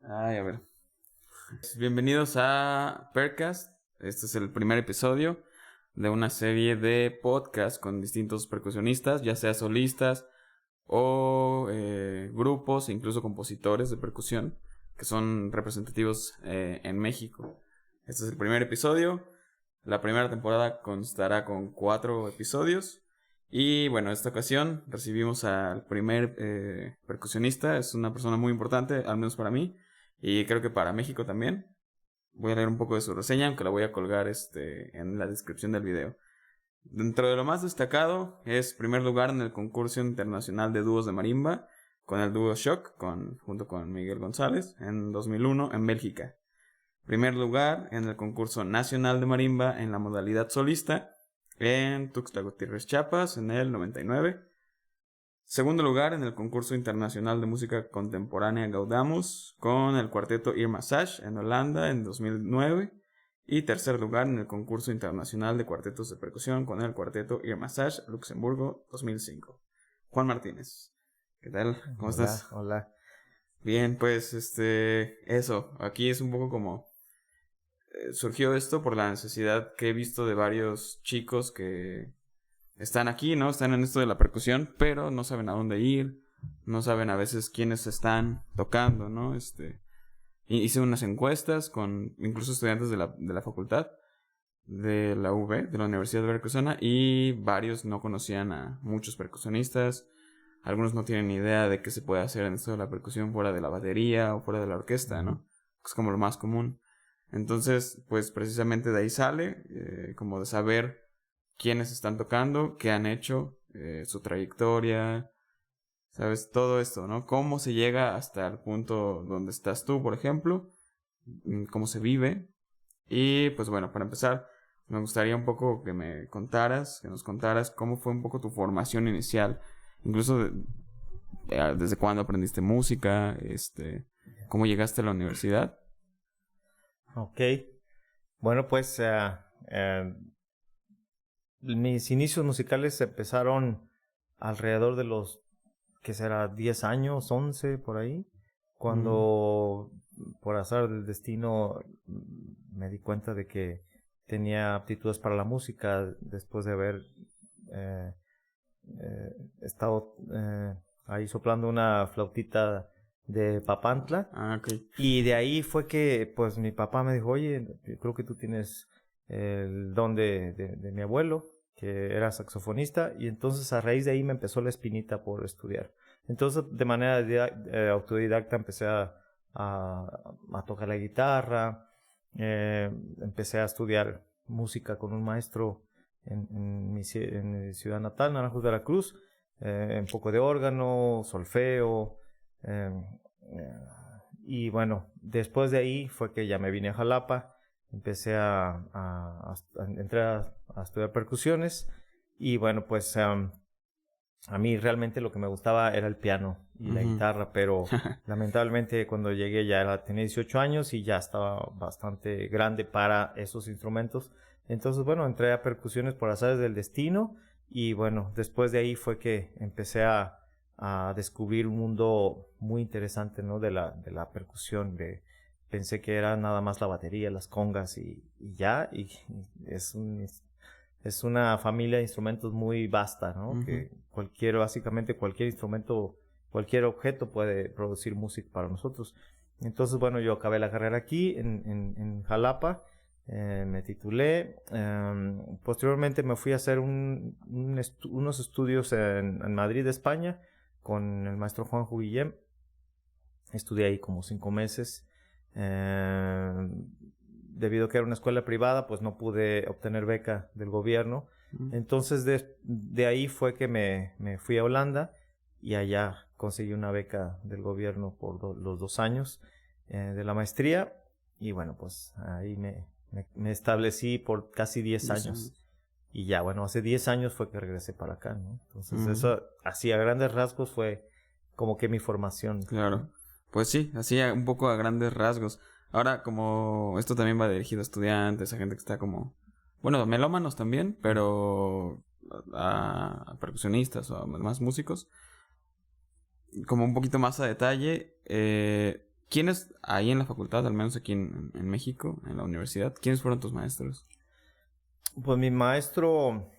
Ay, a ver. Bienvenidos a Percast. Este es el primer episodio de una serie de podcasts con distintos percusionistas, ya sea solistas o grupos e incluso compositores de percusión que son representativos en México. Este es el primer episodio. La primera temporada constará con 4 episodios. Y bueno, esta ocasión recibimos al primer percusionista. Es una persona muy importante, al menos para mí. Y creo que para México también. Voy a leer un poco de su reseña, aunque la voy a colgar en la descripción del video. Dentro de lo más destacado es primer lugar en el concurso internacional de dúos de marimba con el dúo Shock, junto con Miguel González, en 2001 en Bélgica. Primer lugar en el concurso nacional de marimba en la modalidad solista en Tuxtla Gutiérrez, Chiapas, en el 99. Segundo lugar en el concurso internacional de música contemporánea Gaudamus con el cuarteto Irma Sash en Holanda en 2009. Y tercer lugar en el concurso internacional de cuartetos de percusión con el cuarteto Irma Sash, Luxemburgo, 2005. Juan Martínez, ¿qué tal? ¿Cómo estás? Hola. Bien, pues eso, aquí es un poco como surgió esto por la necesidad que he visto de varios chicos que están aquí, ¿no? Están en esto de la percusión, pero no saben a dónde ir, no saben a veces quiénes están tocando, ¿no? Hice unas encuestas con incluso estudiantes de la facultad, de la UV, de la Universidad de Veracruzana, y varios no conocían a muchos percusionistas. Algunos no tienen ni idea de qué se puede hacer en esto de la percusión fuera de la batería o fuera de la orquesta, ¿no? Es como lo más común. Entonces, pues precisamente de ahí sale, como de saber quiénes están tocando, qué han hecho, su trayectoria, ¿sabes? Todo esto, ¿no? Cómo se llega hasta el punto donde estás tú, por ejemplo, cómo se vive. Y pues bueno, para empezar, me gustaría un poco que nos contaras cómo fue un poco tu formación inicial, incluso desde cuándo aprendiste música, cómo llegaste a la universidad. Ok. Bueno, pues mis inicios musicales empezaron alrededor de los, ¿qué será? 10 años, 11 por ahí, cuando por azar del destino me di cuenta de que tenía aptitudes para la música después de haber estado ahí soplando una flautita de Papantla. Ah, ok. Y de ahí fue que pues mi papá me dijo, oye, creo que tú tienes el don de mi abuelo, que era saxofonista, y entonces a raíz de ahí me empezó la espinita por estudiar. Entonces de manera autodidacta empecé a tocar la guitarra, empecé a estudiar música con un maestro en mi ciudad natal, Naranjos, Veracruz, un poco de órgano, solfeo, y bueno, después de ahí fue que ya me vine a Jalapa, empecé entré a estudiar percusiones y bueno, pues a mí realmente lo que me gustaba era el piano y la guitarra, pero lamentablemente cuando llegué tenía 18 años y ya estaba bastante grande para esos instrumentos. Entonces, bueno, entré a percusiones por azares del destino y bueno, después de ahí fue que empecé a descubrir un mundo muy interesante, ¿no? de la percusión. Pensé que era nada más la batería, las congas y es una familia de instrumentos muy vasta, ¿no? Que básicamente cualquier instrumento, cualquier objeto puede producir música para nosotros. Entonces, bueno, yo acabé la carrera aquí en Jalapa, me titulé, posteriormente me fui a hacer unos estudios en Madrid, España, con el maestro Juanjo Guillem. Estudié ahí como 5 meses. Debido a que era una escuela privada, pues no pude obtener beca del gobierno. Entonces de ahí fue que me fui a Holanda y allá conseguí una beca del gobierno por los 2 años de la maestría. Y bueno, pues ahí me establecí por casi 10 años. Y ya, bueno, hace 10 años fue que regresé para acá, ¿no? Entonces eso, así a grandes rasgos, fue como que mi formación. Claro. Pues sí, así un poco a grandes rasgos. Ahora, como esto también va dirigido a estudiantes, a gente que está como... Bueno, melómanos también, pero a percusionistas o a más músicos. Como un poquito más a detalle, ¿quiénes ahí en la facultad, al menos aquí en México, en la universidad, quiénes fueron tus maestros? Pues mi maestro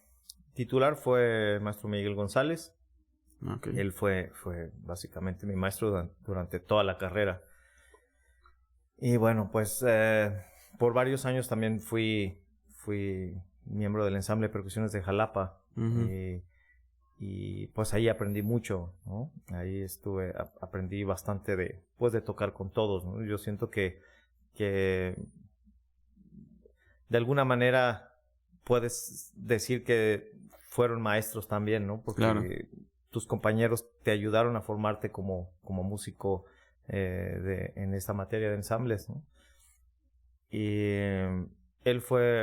titular fue el maestro Miguel González. Okay. Él fue básicamente mi maestro durante toda la carrera. Y bueno, pues por varios años también fui miembro del ensamble de percusiones de Jalapa. Uh-huh. Y pues ahí aprendí mucho, ¿no? Ahí aprendí bastante de tocar con todos, ¿no? Yo siento que de alguna manera puedes decir que fueron maestros también, ¿no? Porque claro. tus compañeros te ayudaron a formarte como músico en esta materia de ensambles, ¿no? Y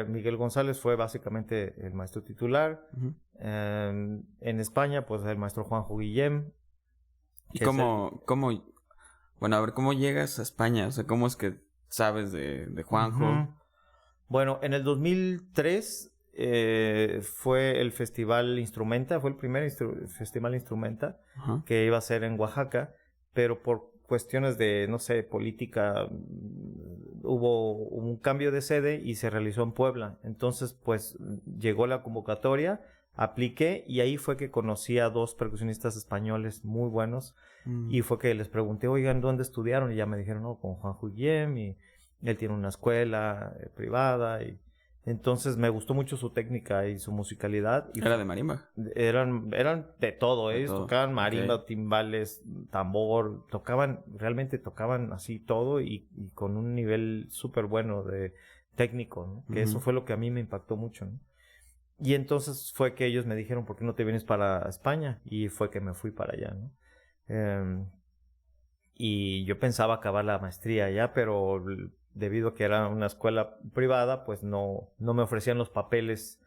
Miguel González fue básicamente el maestro titular. Uh-huh. En España, pues el maestro Juanjo Guillem. ¿Y cómo, bueno, a ver, cómo llegas a España? O sea, ¿cómo es que sabes de Juanjo? Uh-huh. Bueno, en el 2003 fue el Festival Instrumenta, fue el primer Festival Instrumenta uh-huh. que iba a ser en Oaxaca, pero por cuestiones de, no sé, política, hubo un cambio de sede y se realizó en Puebla. Entonces, pues, llegó la convocatoria, apliqué y ahí fue que conocí a 2 percusionistas españoles muy buenos y fue que les pregunté, oigan, ¿dónde estudiaron? Y ya me dijeron, no, con Juanjo Guillem y él tiene una escuela privada y entonces me gustó mucho su técnica y su musicalidad. Y ¿Era de marimba? Eran de todo, ellos tocaban marimba, okay. Timbales, tambor, realmente tocaban así todo y con un nivel súper bueno de técnico, ¿no? Que eso fue lo que a mí me impactó mucho, ¿no? Y entonces fue que ellos me dijeron, ¿por qué no te vienes para España? Y fue que me fui para allá, ¿no? Y yo pensaba acabar la maestría allá, pero debido a que era una escuela privada, pues no me ofrecían los papeles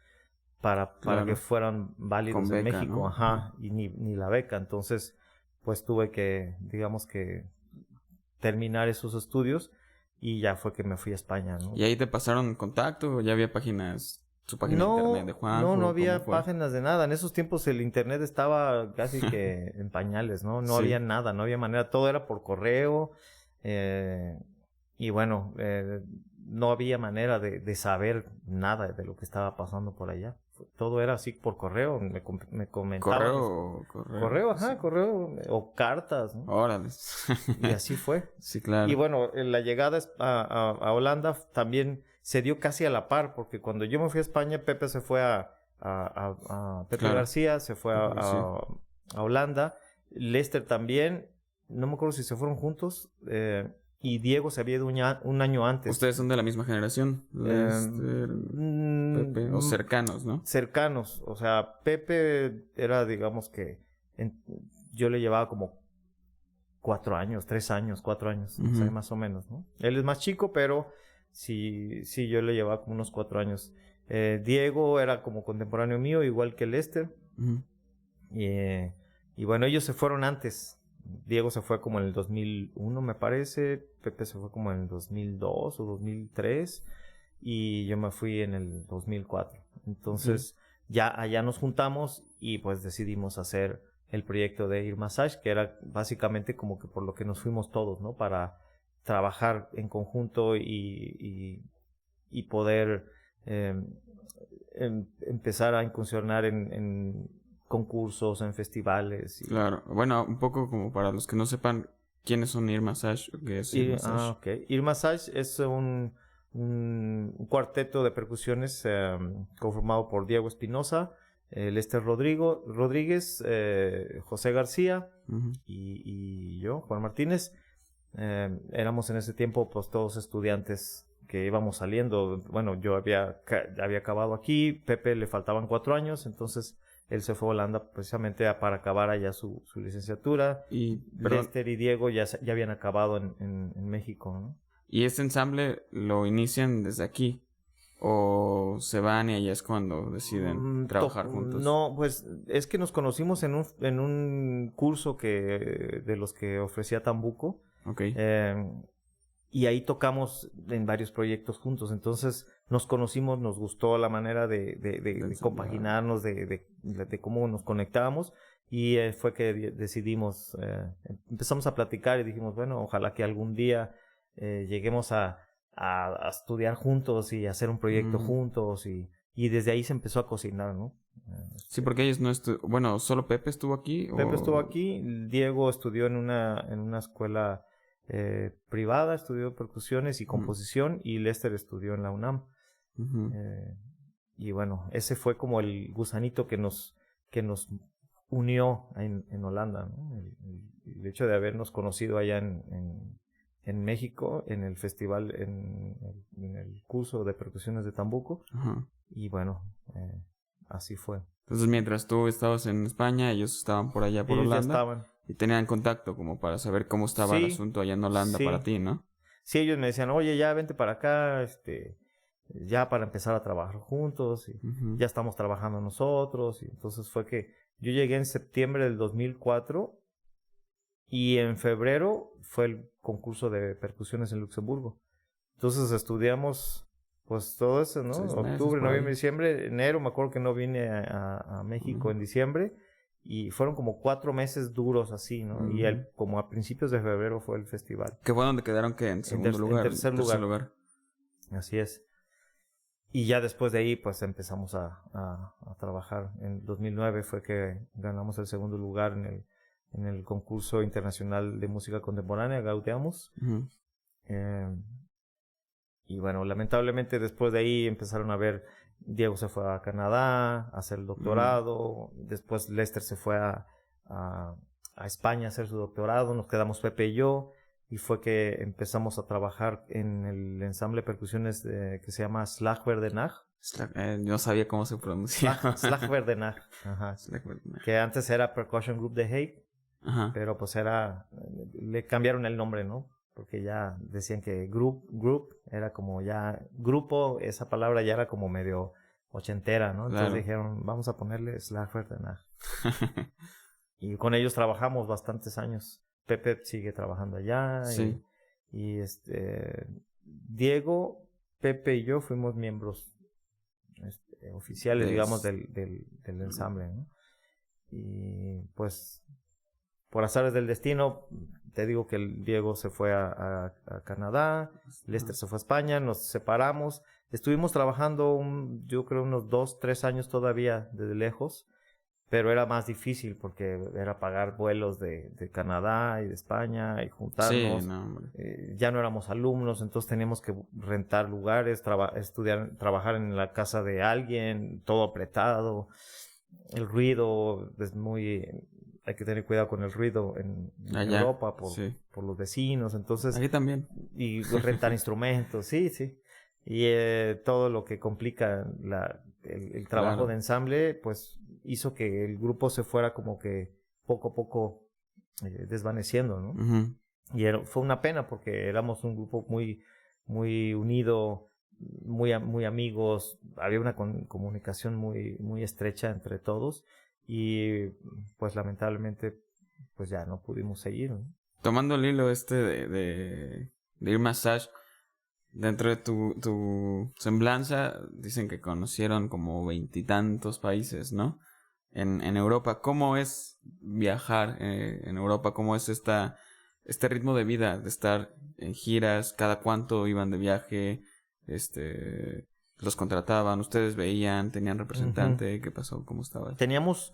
para que fueran válidos en México, ¿no? Ajá, y ni la beca. Entonces, pues tuve que, digamos que, terminar esos estudios y ya fue que me fui a España, ¿no? ¿Y ahí te pasaron contacto? ¿Ya había su página de internet de Juanjo? No había páginas de nada. En esos tiempos el internet estaba casi que en pañales, ¿no? No había nada, no había manera. Todo era por correo. Y bueno, no había manera de saber nada de lo que estaba pasando por allá. Todo era así por correo. Me comentaban. Correo, ajá, sí. Correo o cartas, ¿no? Órale. Y así fue. Sí, claro. Y bueno, la llegada a Holanda también se dio casi a la par, porque cuando yo me fui a España, Pepe se fue Pepe claro. García se fue a Holanda, Lester también, no me acuerdo si se fueron juntos, y Diego se había ido un año antes. ¿Ustedes son de la misma generación? Lester, Pepe, o cercanos, ¿no? Cercanos, o sea, Pepe era, digamos que, yo le llevaba como 4 años, 3 años, 4 años, o sea, más o menos, ¿no? Él es más chico, pero sí, yo le llevaba como unos 4 años. Diego era como contemporáneo mío, igual que Lester. Y bueno, ellos se fueron antes. Diego se fue como en el 2001, me parece. Pepe se fue como en el 2002 o 2003. Y yo me fui en el 2004. Entonces, ya allá nos juntamos y pues decidimos hacer el proyecto de Ear Massage, que era básicamente como que por lo que nos fuimos todos, ¿no? Para trabajar en conjunto y poder empezar a incursionar en concursos, en festivales. Claro, bueno, un poco como para los que no sepan quiénes son Ear Massage, ¿qué es Ear Massage? Okay. Ear Massage es un cuarteto de percusiones conformado por Diego Espinosa, Lester Rodríguez, José García y yo, Juan Martínez. Éramos en ese tiempo pues todos estudiantes que íbamos saliendo. Bueno, yo había acabado aquí, Pepe le faltaban 4 años, entonces él se fue a Holanda precisamente para acabar allá su licenciatura. Y Lester y Diego ya habían acabado en México, ¿no? ¿Y este ensamble lo inician desde aquí? ¿O se van y allá es cuando deciden trabajar juntos? No, pues es que nos conocimos en un curso de los que ofrecía Tambuco. Okay. Y ahí tocamos en varios proyectos juntos. Entonces nos conocimos, nos gustó la manera de compaginarnos, de cómo nos conectábamos. Y fue que decidimos, empezamos a platicar y dijimos, bueno, ojalá que algún día lleguemos a estudiar juntos y hacer un proyecto juntos y desde ahí se empezó a cocinar, ¿no? Sí, porque ellos no bueno, ¿solo Pepe estuvo aquí? Pepe estuvo aquí, Diego estudió en una escuela privada, estudió percusiones y composición, y Lester estudió en la UNAM. Y bueno, ese fue como el gusanito que nos unió en Holanda, ¿no? El hecho de habernos conocido allá en México, en el festival, en el curso de percusiones de Tambuco. Y bueno, así fue. Entonces, mientras tú estabas en España, ellos estaban por allá por Holanda. Ya estaban. Y tenían contacto como para saber cómo estaba el asunto allá en Holanda para ti, ¿no? Sí, ellos me decían, oye, ya vente para acá, ya para empezar a trabajar juntos, y ya estamos trabajando nosotros. Y entonces fue que yo llegué en septiembre del 2004 y en febrero fue el concurso de percusiones en Luxemburgo. Entonces estudiamos pues todo eso, ¿no? Octubre, noviembre, diciembre, enero, me acuerdo que no vine a México en diciembre, y fueron como 4 meses duros así, ¿no? Y como a principios de febrero fue el festival. ¿Qué fue donde quedaron que en segundo lugar? En tercer lugar. Así es. Y ya después de ahí, pues empezamos a trabajar. En 2009 fue que ganamos el segundo lugar en el concurso internacional de música contemporánea, Gaudeamus. Y bueno, lamentablemente después de ahí empezaron a ver, Diego se fue a Canadá a hacer el doctorado, después Lester se fue a España a hacer su doctorado, nos quedamos Pepe y yo, y fue que empezamos a trabajar en el ensamble de percusiones que se llama Slagwerdenach. No sabía cómo se pronunciaba. Slagwerdenach, que antes era Percussion Group de Hague, pero pues le cambiaron el nombre, ¿no? Porque ya decían que group era como ya grupo, esa palabra ya era como medio ochentera, ¿no? Entonces dijeron, vamos a ponerle Slagwerdenach. Y con ellos trabajamos bastantes años. Pepe sigue trabajando allá. Sí. Y Diego, Pepe y yo fuimos miembros oficiales, digamos, del ensamble, ¿no? Y pues por azares del destino, te digo que el Diego se fue a Canadá, Lester se fue a España, nos separamos. Estuvimos trabajando yo creo unos 2-3 años todavía desde lejos, pero era más difícil porque era pagar vuelos de Canadá y de España y juntarnos. Sí, ya no éramos alumnos, entonces teníamos que rentar lugares, trabajar en la casa de alguien, todo apretado. El ruido es hay que tener cuidado con el ruido en Europa por los vecinos, entonces... Aquí también. Y rentar instrumentos, sí. Y todo lo que complica el trabajo de ensamble, pues hizo que el grupo se fuera como que poco a poco desvaneciendo, ¿no? Y fue una pena porque éramos un grupo muy, muy unido, muy amigos, había una comunicación muy, muy estrecha entre todos, y pues lamentablemente pues ya no pudimos seguir, ¿no? Tomando el hilo de Irma Sash, dentro de tu semblanza dicen que conocieron como 20 y tantos países, ¿no? En Europa. ¿Cómo es viajar en Europa? ¿Cómo es este ritmo de vida de estar en giras? ¿Cada cuánto iban de viaje? ¿Los contrataban? ¿Ustedes veían? ¿Tenían representante? ¿Qué pasó? ¿Cómo estaba? Teníamos,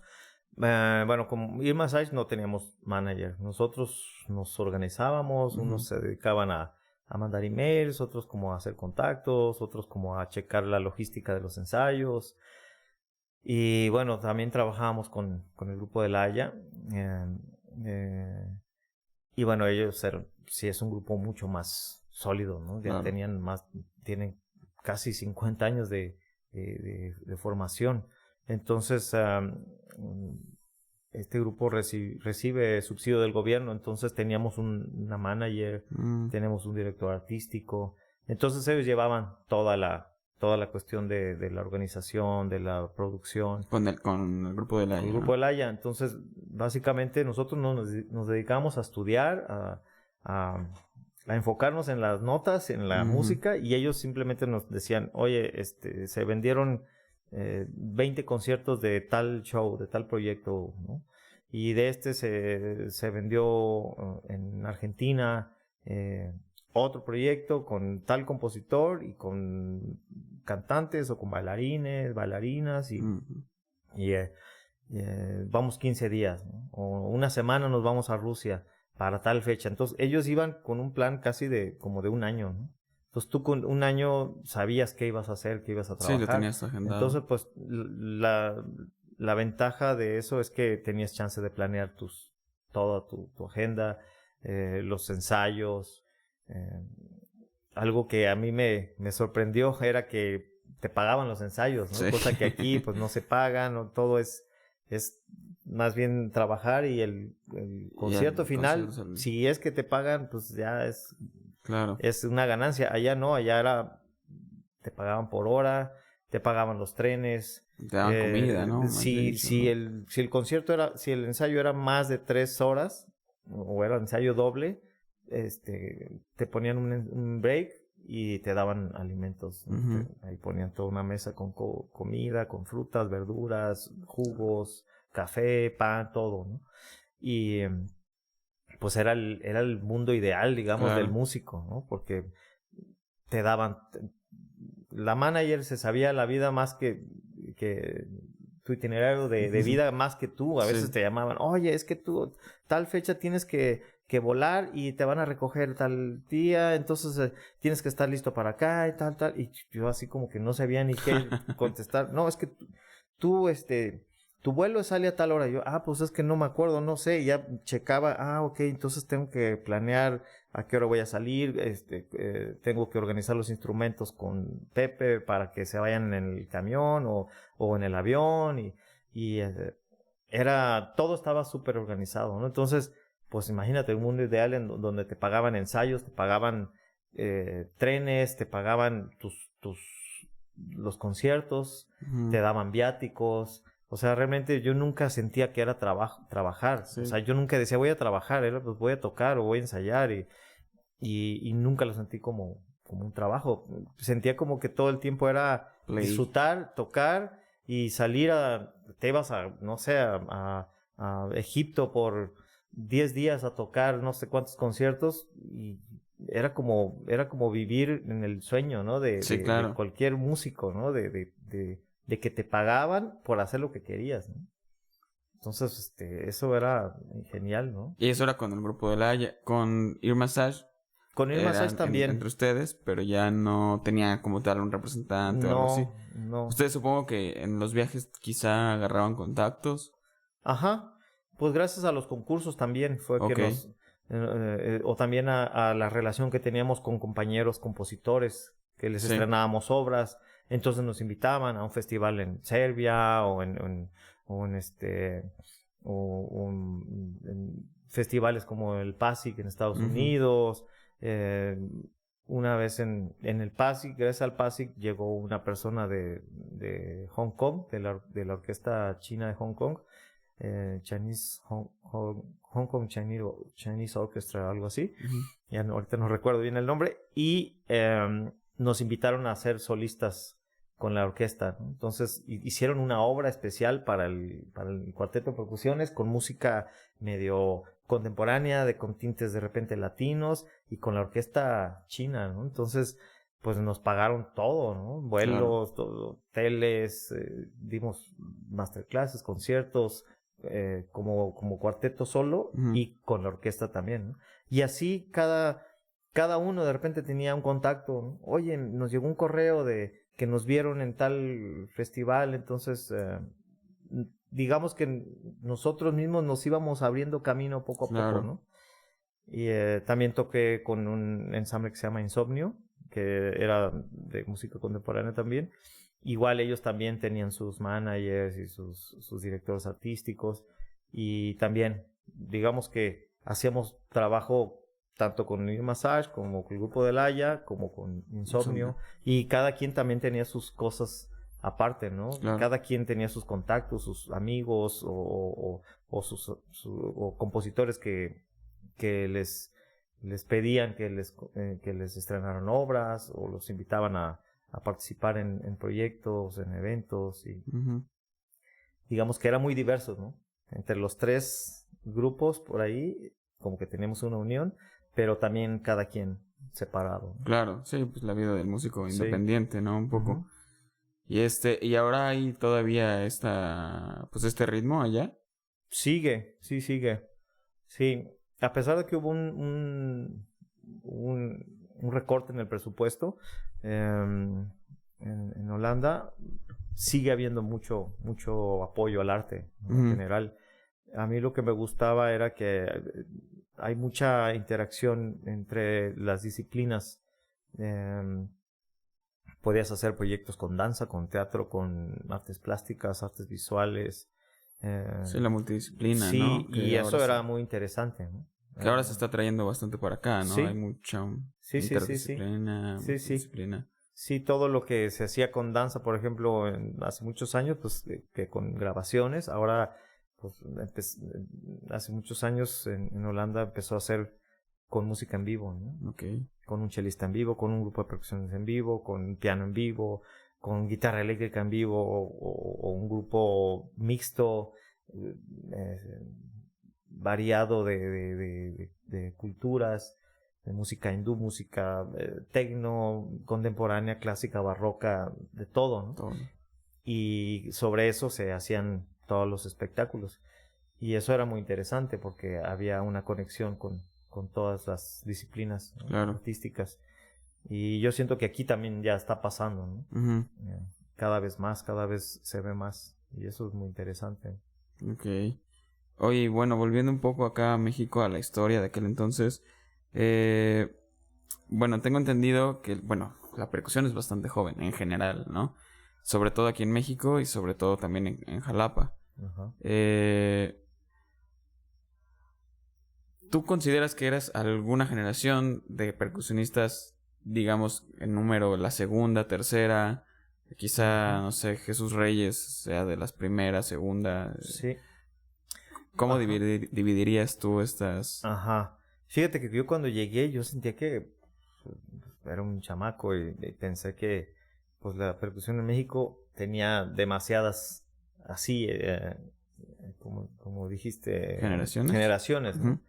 bueno, como Irma Sash no teníamos manager. Nosotros nos organizábamos, unos se dedicaban a mandar emails, otros como a hacer contactos, otros como a checar la logística de los ensayos. Y bueno, también trabajábamos con el grupo de La Haya. Y bueno, ellos sí es un grupo mucho más sólido, ¿no? Ya tienen casi 50 años de formación. Entonces, este grupo recibe subsidio del gobierno, entonces teníamos una manager, tenemos un director artístico. Entonces ellos llevaban toda la cuestión de la organización, de la producción. Con el grupo de La Haya. El grupo de La Haya. Entonces, básicamente nosotros nos dedicamos a estudiar, a enfocarnos en las notas, en la música, y ellos simplemente nos decían, oye, se vendieron 20 conciertos de tal show, de tal proyecto, ¿no? y de este se vendió en Argentina otro proyecto con tal compositor y con cantantes o con bailarinas y vamos 15 días, ¿no? O una semana nos vamos a Rusia para tal fecha. Entonces ellos iban con un plan casi como de un año, ¿no? Entonces tú con un año sabías qué ibas a hacer, qué ibas a trabajar. Sí, lo tenías agendado. Entonces pues la ventaja de eso es que tenías chance de planear toda tu agenda, los ensayos. Algo que a mí me sorprendió era que te pagaban los ensayos, ¿no? Sí. Cosa que aquí pues no se pagan, ¿no? Todo es más bien trabajar y el concierto final, si es que te pagan, pues ya es una ganancia. Allá no, allá te pagaban por hora, te pagaban los trenes. Te daban comida, ¿no? Si el concierto si el ensayo era más de 3 horas, o era ensayo doble, te ponían un break y te daban alimentos. Ahí ponían toda una mesa con comida, con frutas, verduras, jugos, café, pan, todo, ¿no? Y pues era el mundo ideal, digamos, del músico, ¿no? Porque te daban... La manager se sabía la vida más que tu itinerario de vida más que tú. A veces te llamaban, oye, es que tú tal fecha tienes que volar y te van a recoger tal día, entonces tienes que estar listo para acá y tal. Y yo así como que no sabía ni qué contestar. No, es que tú, tu vuelo sale a tal hora. Yo, pues es que no me acuerdo, no sé. Y ya checaba, ok, entonces tengo que planear a qué hora voy a salir. Tengo que organizar los instrumentos con Pepe para que se vayan en el camión o en el avión. Todo estaba súper organizado, ¿no? Entonces, pues imagínate un mundo ideal donde te pagaban ensayos, te pagaban trenes, te pagaban los conciertos, te daban viáticos. O sea, realmente yo nunca sentía que era trabajar. Sí. O sea, yo nunca decía voy a trabajar, era pues voy a tocar o voy a ensayar y nunca lo sentí como un trabajo. Sentía como que todo el tiempo era disfrutar, tocar y salir te ibas no sé, a Egipto por 10 días a tocar no sé cuántos conciertos y era como vivir en el sueño, ¿no? De cualquier músico, ¿no? De que te pagaban por hacer lo que querías, ¿no? Entonces, eso era genial, ¿no? Y eso era con el grupo de La Haya, con Ear Massage. Con Ear Massage también. Entre ustedes, pero ya no tenía como tal un representante o algo así. No. Ustedes supongo que en los viajes quizá agarraban contactos. Ajá. Pues gracias a los concursos también fue que o también a la relación que teníamos con compañeros compositores, que les estrenábamos obras. Entonces nos invitaban a un festival en Serbia o en festivales como el PASIC en Estados Unidos. Una vez en el PASIC, gracias al PASIC, llegó una persona de Hong Kong, de la orquesta china de Hong Kong, Hong Kong Chinese Orchestra, algo así. Ya ahorita no recuerdo bien el nombre. Y nos invitaron a ser solistas con la orquesta, ¿no? Entonces hicieron una obra especial para el cuarteto de percusiones con música medio contemporánea, con tintes de repente latinos y con la orquesta china, ¿no? Entonces, pues nos pagaron todo, ¿no? Vuelos, hoteles, dimos masterclasses, conciertos, como cuarteto solo y con la orquesta también, ¿no? Y así cada uno de repente tenía un contacto, ¿no? Oye, nos llegó un correo de que nos vieron en tal festival, entonces digamos que nosotros mismos nos íbamos abriendo camino poco a poco, ¿no? Y también toqué con un ensamble que se llama Insomnio, que era de música contemporánea también. Igual ellos también tenían sus managers y sus directores artísticos y también digamos que hacíamos trabajo tanto con Ear Massage como con el grupo de La Haya, como con Insomnio. Y cada quien también tenía sus cosas aparte, ¿no? Claro. Cada quien tenía sus contactos, sus amigos o compositores que les pedían que les estrenaran obras o los invitaban a participar en proyectos, en eventos y digamos que era muy diverso, ¿no? entre los 3 grupos por ahí, como que tenemos una unión, pero también cada quien separado. Claro, sí, pues la vida del músico Sí. independiente, ¿no? Un poco. Ujú. Y ahora hay todavía pues este ritmo allá. Sigue. Sí, a pesar de que hubo un recorte en el presupuesto, en Holanda sigue habiendo mucho apoyo al arte, ¿no? En general. A mí lo que me gustaba era que hay mucha interacción entre las disciplinas. Podías hacer proyectos con danza, con teatro, con artes plásticas, artes visuales. Sí, la multidisciplina, Sí, ¿no? y eso era muy interesante, ¿no? Que ahora se está trayendo bastante por acá, ¿no? Sí. Hay mucha Sí. interdisciplina, multidisciplina. Sí, todo lo que se hacía con danza, por ejemplo, hace muchos años, pues que con grabaciones, ahora, pues hace muchos años en Holanda empezó a hacer con música en vivo, ¿no? Okay. Con un chelista en vivo, con un grupo de percusiones en vivo, con un piano en vivo, con guitarra eléctrica en vivo, o un grupo mixto, variado de culturas, de música hindú, música tecno, contemporánea, clásica, barroca, de todo, ¿no? Todo. Y sobre eso se hacían todos los espectáculos. Y eso era muy interesante porque había una conexión con todas las disciplinas, ¿no? Claro. Artísticas. Y yo siento que aquí también ya está pasando, ¿no? Uh-huh. Cada vez más, cada vez se ve más. Y eso es muy interesante. Ok. Oye, bueno, volviendo un poco acá a México, a la historia de aquel entonces. Bueno, tengo entendido que, bueno, la percusión es bastante joven en general, ¿no? Sobre todo aquí en México y sobre todo también en Jalapa. Uh-huh. ¿Tú consideras que eras alguna generación de percusionistas, digamos, en número la segunda, tercera? Quizá, no sé, Jesús Reyes sea de las primeras, segunda. Sí. ¿Cómo dividirías tú estas? Ajá. Fíjate que yo cuando llegué yo sentía que era un chamaco y pensé que pues la percusión en México tenía demasiadas así, como dijiste, generaciones, ¿no? Uh-huh.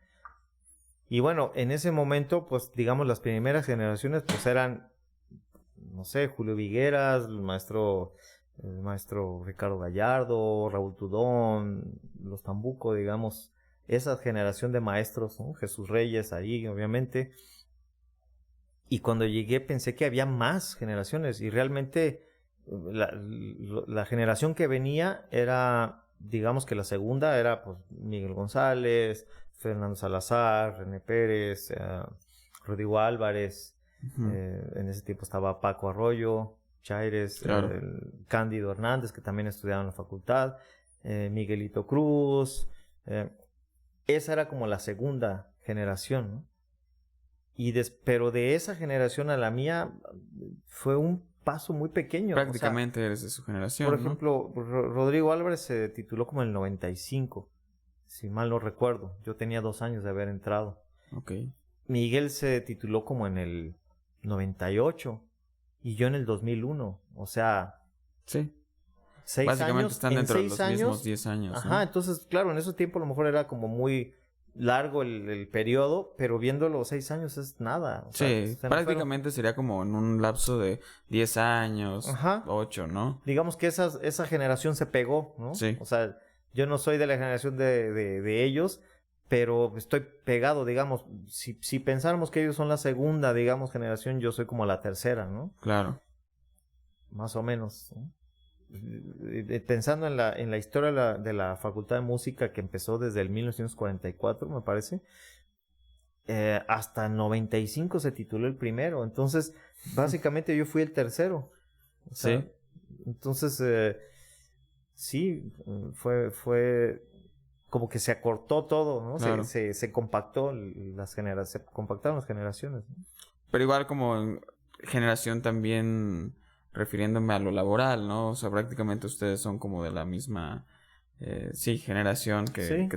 Y bueno, en ese momento, pues digamos las primeras generaciones pues eran, no sé, Julio Vigueras, el maestro Ricardo Gallardo, Raúl Tudón, los Tambuco, digamos, esa generación de maestros, ¿no? Jesús Reyes ahí, obviamente. Y cuando llegué pensé que había más generaciones y realmente la generación que venía era, digamos que la segunda era pues Miguel González, Fernando Salazar, René Pérez, Rodrigo Álvarez, uh-huh. En ese tiempo estaba Paco Arroyo, Chaires, claro. Cándido Hernández, que también estudiaba en la facultad, Miguelito Cruz. Esa era como la segunda generación, ¿no? Pero de esa generación a la mía fue un paso muy pequeño. Prácticamente, o sea, eres de su generación, por ejemplo, ¿no? Rodrigo Álvarez se tituló como en el 95, si mal no recuerdo. Yo tenía 2 años de haber entrado. Okay. Miguel se tituló como en el 98 y yo en el 2001. O sea, sí. 6 básicamente años, están dentro de los mismos 10 años. Ajá, ¿no? Entonces, claro, en ese tiempo a lo mejor era como muy largo el periodo, pero viendo los 6 años es nada. O sí, sea, prácticamente sería como en un lapso de 10 años, ajá. 8, ¿no? Digamos que esa generación se pegó, ¿no? Sí. O sea, yo no soy de la generación de ellos, pero estoy pegado, digamos. Si pensáramos que ellos son la segunda, digamos, generación, yo soy como la tercera, ¿no? Claro. Más o menos, ¿no? Pensando en la historia de la Facultad de Música que empezó desde el 1944, me parece, hasta el 95 se tituló el primero. Entonces, básicamente yo fui el tercero. O sea, sí. Entonces, sí, fue como que se acortó todo, ¿no? Claro. Se compactó se compactaron las generaciones, ¿no? Pero igual como generación también refiriéndome a lo laboral, ¿no? O sea, prácticamente ustedes son como de la misma, generación que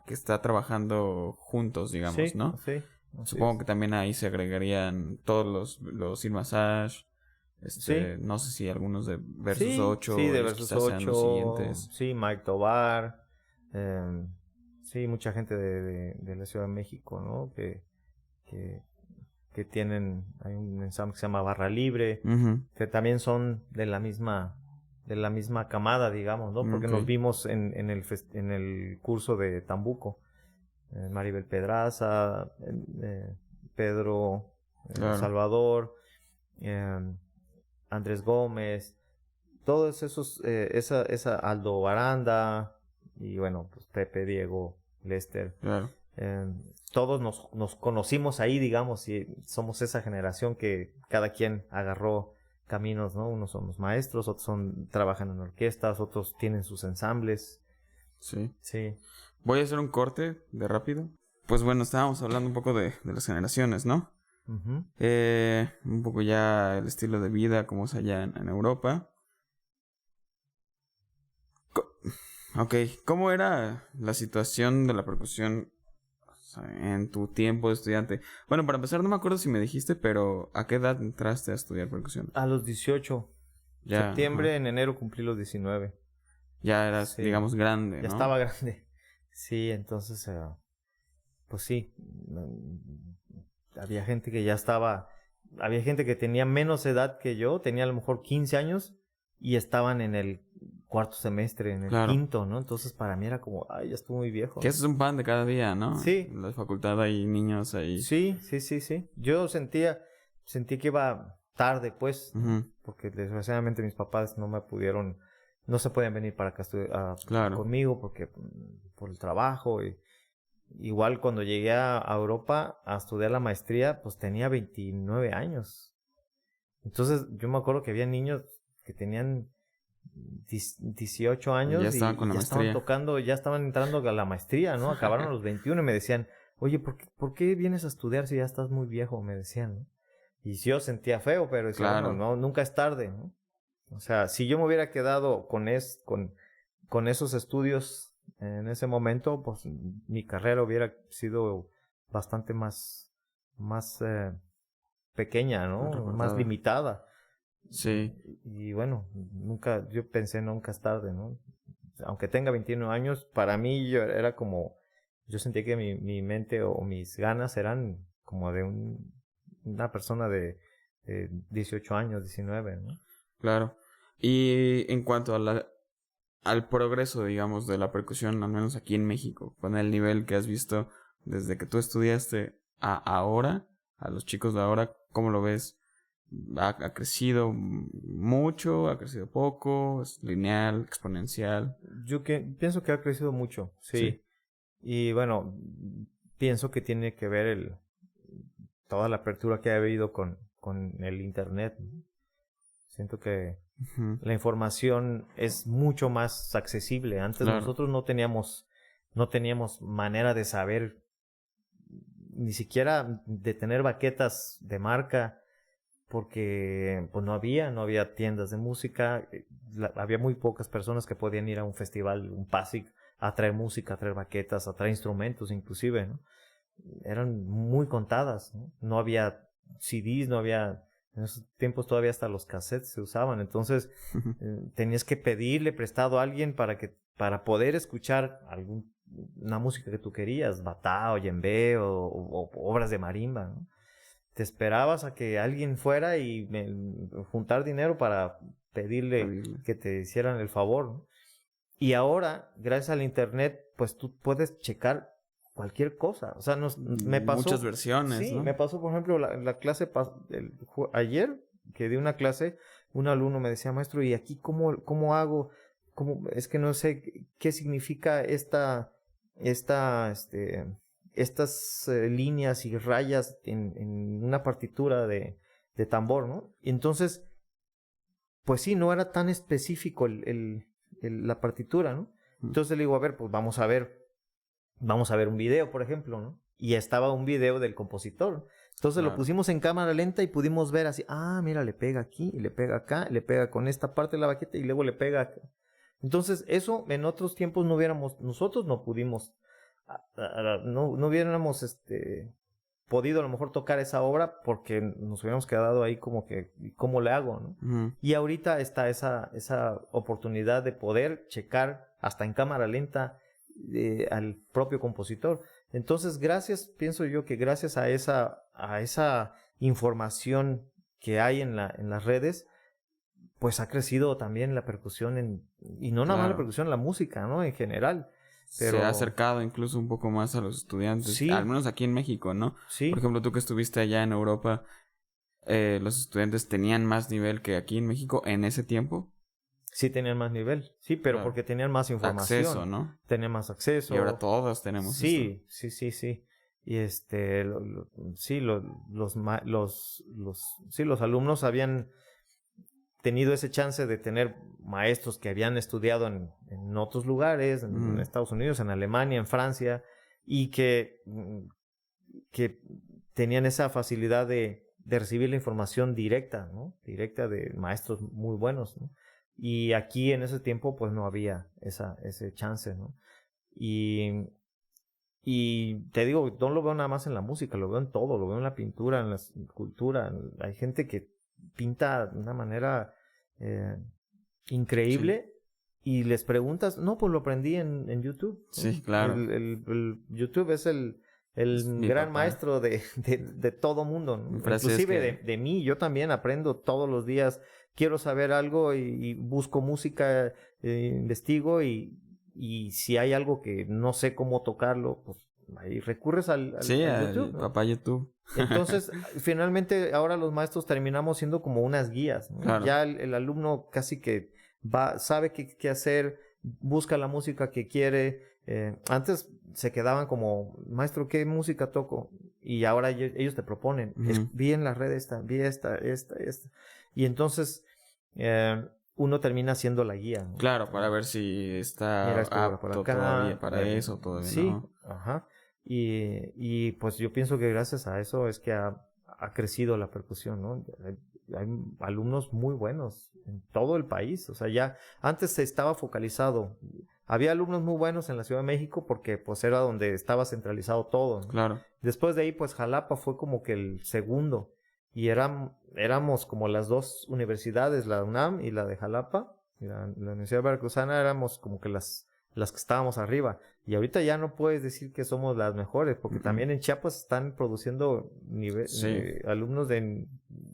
está trabajando juntos, digamos, sí, ¿no? Sí. Supongo que también ahí se agregarían todos los Irma Sash, sí. No sé si algunos de Versus 8. Sí, de Versus 8. Sean los siguientes. Sí, Mike Tovar, Sí, mucha gente de la Ciudad de México, ¿no? Que tienen, hay un ensamble que se llama Barra Libre, que también son de la misma camada, digamos, ¿no? Porque nos vimos en el curso de Tambuco. Maribel Pedraza, Pedro Salvador, Andrés Gómez, todos esos, esa Aldo Baranda, y bueno, pues Pepe, Diego, Lester. Claro. Todos nos conocimos ahí, digamos, y somos esa generación que cada quien agarró caminos, ¿no? Unos son los maestros, otros trabajan en orquestas, otros tienen sus ensambles. Sí. Sí. Voy a hacer un corte de rápido. Pues bueno, estábamos hablando un poco de las generaciones, ¿no? Uh-huh. Un poco ya el estilo de vida, como es allá en Europa. Ok, ¿cómo era la situación de la percusión en tu tiempo de estudiante? Bueno, para empezar, no me acuerdo si me dijiste, pero ¿a qué edad entraste a estudiar percusión? A los 18. Ya, septiembre, ajá. En enero cumplí los 19. Ya eras, Sí. digamos, grande, ¿no? Ya estaba grande. Sí, entonces, pues sí. Había gente que ya estaba... Había gente que tenía menos edad que yo, tenía a lo mejor 15 años, y estaban en el cuarto semestre, en el quinto, ¿no? Entonces para mí era como, ay, ya estuve muy viejo. Que eso es un pan de cada día, ¿no? Sí. En la facultad hay niños ahí. Sí. Yo sentí que iba tarde, pues, Uh-huh. porque desgraciadamente mis papás no se podían venir para acá Claro. conmigo porque por el trabajo. Igual cuando llegué a Europa a estudiar la maestría, pues tenía 29 años. Entonces yo me acuerdo que había niños que tenían 18 años ya estaban con la maestría. Estaban tocando, ya estaban entrando a la maestría, ¿no? Acabaron a los 21 y me decían, oye, ¿por qué vienes a estudiar si ya estás muy viejo? Me decían, ¿no? Y si yo sentía feo, pero decía, Claro. bueno, no, nunca es tarde, ¿no? O sea, si yo me hubiera quedado con esos estudios en ese momento, pues mi carrera hubiera sido bastante más pequeña, ¿no? Más limitada. Sí. Y bueno, yo pensé nunca es tarde, ¿no? Aunque tenga 21 años, para mí yo sentía que mi mente o mis ganas eran como de una persona de 18 años, 19, ¿no? Claro. Y en cuanto al progreso, digamos, de la percusión, al menos aquí en México, con el nivel que has visto desde que tú estudiaste a ahora, a los chicos de ahora, ¿cómo lo ves? ¿Ha crecido mucho? ¿Ha crecido poco? ¿Es lineal? ¿Exponencial? Yo pienso que ha crecido mucho, sí. Y bueno, pienso que tiene que ver toda la apertura que ha habido con el internet. Siento que la información es mucho más accesible. Antes nosotros no teníamos manera de saber, ni siquiera de tener baquetas de marca, porque pues no había tiendas de música, había muy pocas personas que podían ir a un festival, un PASIC, a traer música, a traer baquetas, a traer instrumentos inclusive, ¿no? Eran muy contadas, ¿no? No había CDs, en esos tiempos todavía hasta los cassettes se usaban, entonces tenías que pedirle prestado a alguien para poder escuchar una música que tú querías, batá o yembe o obras de marimba, ¿no? Te esperabas a que alguien fuera y juntar dinero para pedirle que te hicieran el favor, ¿no? Y ahora, gracias al internet, pues tú puedes checar cualquier cosa. O sea, me pasó... Muchas versiones, sí, ¿no? me pasó, por ejemplo, la clase ayer, que di una clase, un alumno me decía, maestro, ¿y aquí cómo hago? Es que no sé qué significa estas líneas y rayas en una partitura de tambor, ¿no? Y entonces, pues sí, no era tan específico la partitura, ¿no? Entonces le digo, a ver, pues vamos a ver un video, por ejemplo, ¿no? Y estaba un video del compositor. Entonces lo pusimos en cámara lenta y pudimos ver así, mira, le pega aquí, y le pega acá, le pega con esta parte de la baqueta y luego le pega acá. Entonces eso en otros tiempos nosotros no pudimos, no hubiéramos podido a lo mejor tocar esa obra porque nos hubiéramos quedado ahí como que, ¿cómo le hago, no? Uh-huh. Y ahorita está esa oportunidad de poder checar hasta en cámara lenta al propio compositor. Entonces, pienso yo que gracias a esa información que hay en las redes, pues ha crecido también la percusión y no nada más la percusión, la música, ¿no? En general. Pero se ha acercado incluso un poco más a los estudiantes, sí, al menos aquí en México, ¿no? Sí. Por ejemplo, tú que estuviste allá en Europa, ¿los estudiantes tenían más nivel que aquí en México en ese tiempo? Sí tenían más nivel, sí, pero porque tenían más información. Acceso, ¿no? Tenían más acceso. Y ahora todos tenemos esto. Sí. Y los alumnos habían tenido ese chance de tener maestros que habían estudiado en otros lugares, en Estados Unidos, en Alemania, en Francia, y que tenían esa facilidad de recibir la información directa, ¿no? Directa de maestros muy buenos, ¿no? Y aquí en ese tiempo pues no había ese chance, ¿no? Y te digo, no lo veo nada más en la música, lo veo en todo, lo veo en la pintura, en la escultura. Hay gente que pinta de una manera increíble y les preguntas, no, pues lo aprendí en YouTube. Sí, claro. El YouTube es el gran maestro de todo mundo, ¿no? Inclusive de mí, yo también aprendo todos los días. Quiero saber algo y busco música, investigo y si hay algo que no sé cómo tocarlo, pues ahí recurres al YouTube, ¿no? Papá YouTube. Entonces, finalmente ahora los maestros terminamos siendo como unas guías, ¿no? Claro. Ya el alumno casi que sabe qué hacer, busca la música que quiere. Antes se quedaban como, maestro, ¿qué música toco? Y ahora ellos te proponen, vi en la red vi esta. Y entonces uno termina siendo la guía, ¿no? Claro, para ver si está apto todavía para eso, todavía sí, no. Ajá. Y pues yo pienso que gracias a eso es que ha crecido la percusión, ¿no? Hay alumnos muy buenos en todo el país. O sea, ya antes se estaba focalizado. Había alumnos muy buenos en la Ciudad de México porque pues era donde estaba centralizado todo, ¿no? Claro. Después de ahí pues Jalapa fue como que el segundo. Y éramos como las dos universidades, la UNAM y la de Jalapa. Y la Universidad Veracruzana éramos como que las que estábamos arriba. Y ahorita ya no puedes decir que somos las mejores, porque también en Chiapas están produciendo alumnos de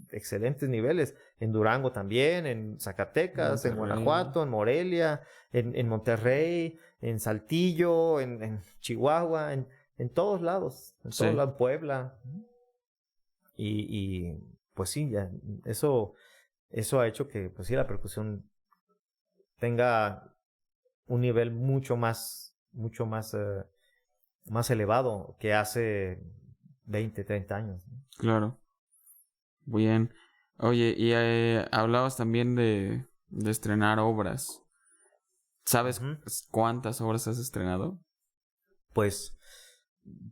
excelentes niveles. En Durango también, en Zacatecas, en Guanajuato, en Morelia, en Monterrey, en Saltillo, en Chihuahua, en todos lados. En todos lados, Puebla. Y pues sí, ya eso ha hecho que pues sí la percusión tenga un nivel mucho más elevado que hace 20, 30 años. Claro. Bien. Oye, y hablabas también de estrenar obras. ¿Sabes cuántas obras has estrenado? Pues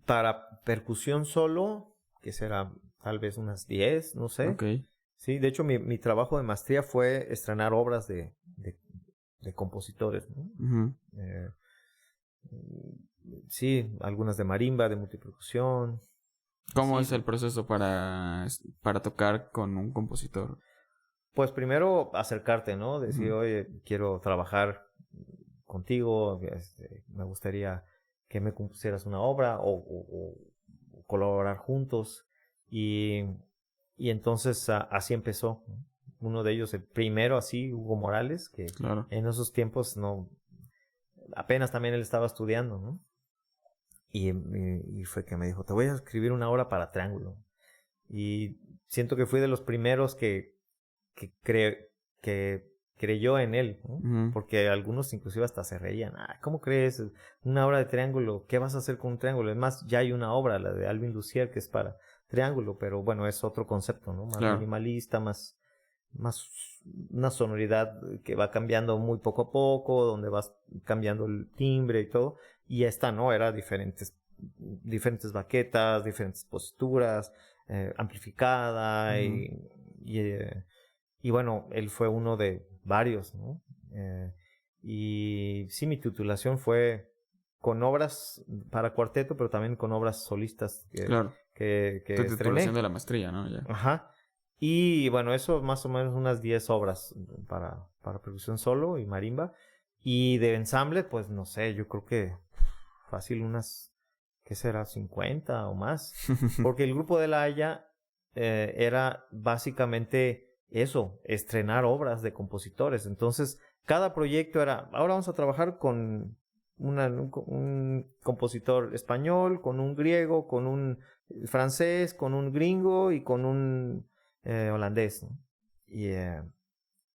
para percusión solo, que será tal vez unas 10, no sé. Okay. Sí, de hecho mi trabajo de maestría fue estrenar obras de compositores, ¿no? Sí, algunas de marimba, de multipercusión. ¿Cómo es el proceso para tocar con un compositor? Pues primero acercarte, ¿no? Decir, oye, quiero trabajar contigo, me gustaría que me compusieras una obra o colaborar juntos. Y entonces así empezó, ¿no? Uno de ellos, el primero así, Hugo Morales, que en esos tiempos apenas también él estaba estudiando, ¿no? Y fue que me dijo, te voy a escribir una obra para Triángulo. Y siento que fui de los primeros que creyó en él, ¿no? Porque algunos inclusive hasta se reían. ¿Cómo crees? Una obra de Triángulo, ¿qué vas a hacer con un triángulo? Es más, ya hay una obra, la de Alvin Lucier, que es para Triángulo, pero bueno, es otro concepto, ¿no? Más minimalista, más una sonoridad que va cambiando muy poco a poco, donde vas cambiando el timbre y todo. Y esta no, era diferentes baquetas, diferentes posturas, amplificada y bueno, él fue uno de varios, ¿no? Y sí, mi titulación fue con obras para cuarteto, pero también con obras solistas que tu titulación de la maestría, ¿no? Ya. Ajá. Y bueno, eso más o menos unas 10 obras para percusión solo y marimba. Y de ensamble, pues no sé, yo creo que fácil unas, ¿qué será? 50 o más. Porque el grupo de La Haya era básicamente eso, estrenar obras de compositores. Entonces, cada proyecto era, ahora vamos a trabajar con un compositor español, con un griego, con un francés, con un gringo y con un holandés, ¿no?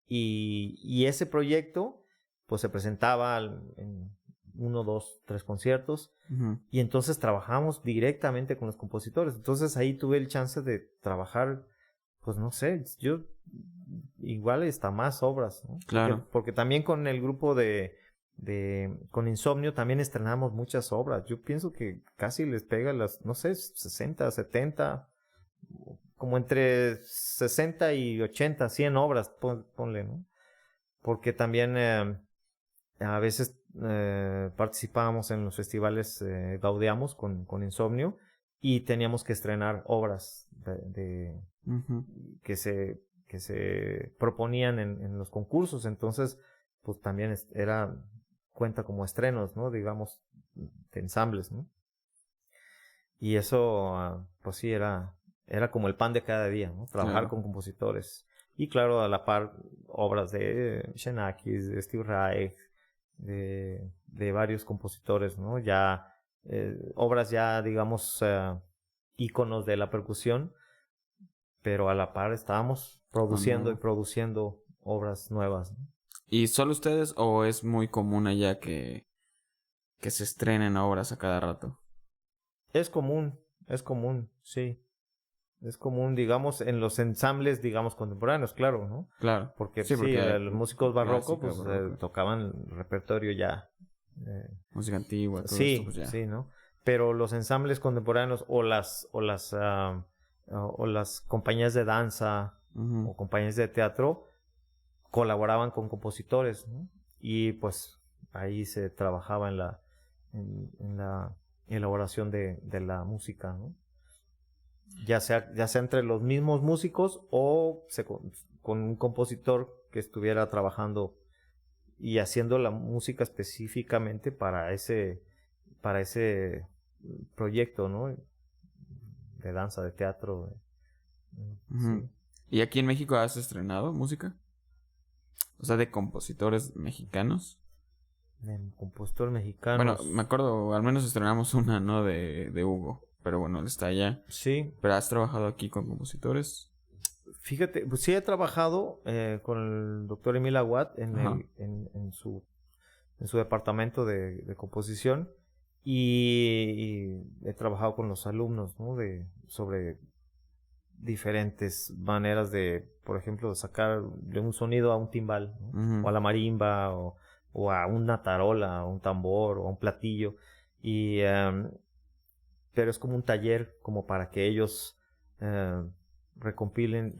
Y ese proyecto pues se presentaba en 1, 2, 3 conciertos. Uh-huh. Y entonces trabajamos directamente con los compositores. Entonces ahí tuve el chance de trabajar, pues no sé, yo igual hasta más obras, ¿no? Claro. Porque también con el grupo con Insomnio también estrenamos muchas obras. Yo pienso que casi les pega las, no sé, 60, 70, como entre 60 y 80, 100 obras, ponle, ¿no? Porque también a veces participábamos en los festivales Gaudeamos con Insomnio y teníamos que estrenar obras Uh-huh. que se proponían en los concursos. Entonces, pues también cuenta como estrenos, ¿no? Digamos, de ensambles, ¿no? Y eso, pues sí, era como el pan de cada día, ¿no? Trabajar con compositores. Y claro, a la par, obras de Xenakis, de Steve Reich, de varios compositores, ¿no? Ya, obras ya, digamos, íconos de la percusión, pero a la par estábamos produciendo y produciendo obras nuevas, ¿no? ¿Y solo ustedes o es muy común allá que se estrenen obras a cada rato? Es común, sí. Es común, digamos, en los ensambles, digamos, contemporáneos, claro, ¿no? Claro. Porque sí, los músicos barrocos, pues, tocaban repertorio ya. Música antigua, todo sí, esto, pues ya. Sí, ¿no? Pero los ensambles contemporáneos o las compañías de danza Uh-huh. o compañías de teatro colaboraban con compositores, ¿no? Y pues ahí se trabajaba en la elaboración de la música, ¿no? Ya sea entre los mismos músicos o con un compositor que estuviera trabajando y haciendo la música específicamente para ese proyecto, ¿no? De danza, de teatro. Uh-huh. Sí. ¿Y aquí en México has estrenado música? O sea, de compositores mexicanos. De compositores mexicanos. Bueno, me acuerdo, al menos estrenamos una, ¿no? De Hugo. Pero bueno, él está allá. Sí. ¿Pero has trabajado aquí con compositores? Fíjate, pues sí he trabajado con el doctor Emil Aguat en su departamento de composición y he trabajado con los alumnos, ¿no? Sobre diferentes maneras de, por ejemplo, sacar de un sonido a un timbal, ¿no? Uh-huh. O a la marimba o a una tarola, o un tambor o a un platillo. Pero es como un taller como para que ellos recopilen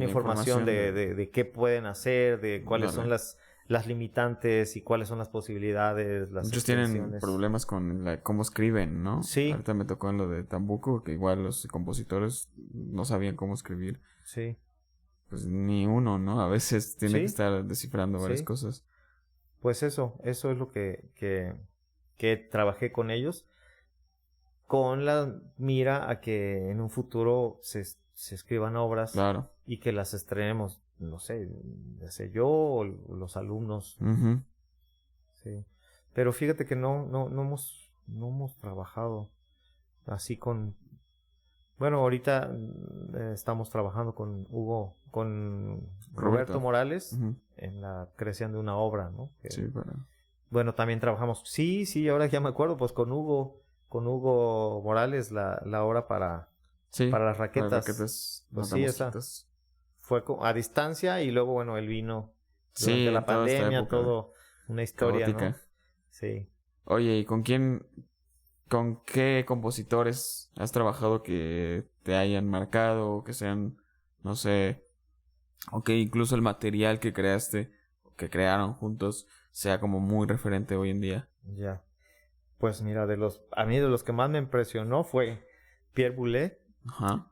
información de qué pueden hacer, de cuáles son las limitantes y cuáles son las posibilidades, las muchos tienen problemas con cómo escriben, ¿no? Sí. Ahorita me tocó en lo de Tambuco, que igual los compositores no sabían cómo escribir. Sí. Pues ni uno, ¿no? A veces tiene que estar descifrando varias cosas. Pues eso es lo que trabajé con ellos, con la mira a que en un futuro se escriban obras. Claro. Y que las estrenemos, no sé, ya sé yo o los alumnos. Uh-huh. Sí. Pero fíjate que no hemos trabajado así con... Bueno, ahorita estamos trabajando con Roberto Morales uh-huh. en la creación de una obra, ¿no? Sí, para... Bueno, también trabajamos, sí, ahora ya me acuerdo, pues con Hugo Morales, la obra para las raquetas. Para raquetas, pues sí, esa fue a distancia y luego, bueno, él vino durante la pandemia, todo una historia, caótica, ¿no? Sí. Oye, ¿y con qué compositores has trabajado que te hayan marcado, que sean, no sé, o que incluso el material que crearon juntos sea como muy referente hoy en día? Ya. Pues mira, a mí de los que más me impresionó fue Pierre Boulez. Ajá.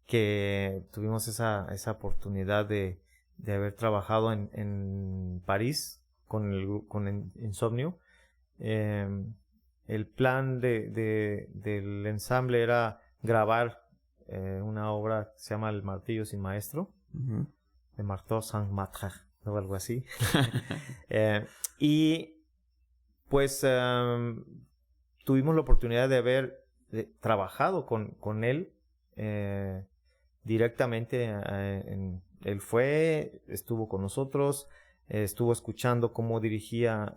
Que tuvimos esa oportunidad de haber trabajado en París con Insomnio. el plan del ensamble era grabar una obra que se llama El martillo sin maestro, de Marteau sans maître, o algo así. Y pues tuvimos la oportunidad de haber trabajado con él directamente. Él estuvo con nosotros, estuvo escuchando cómo dirigía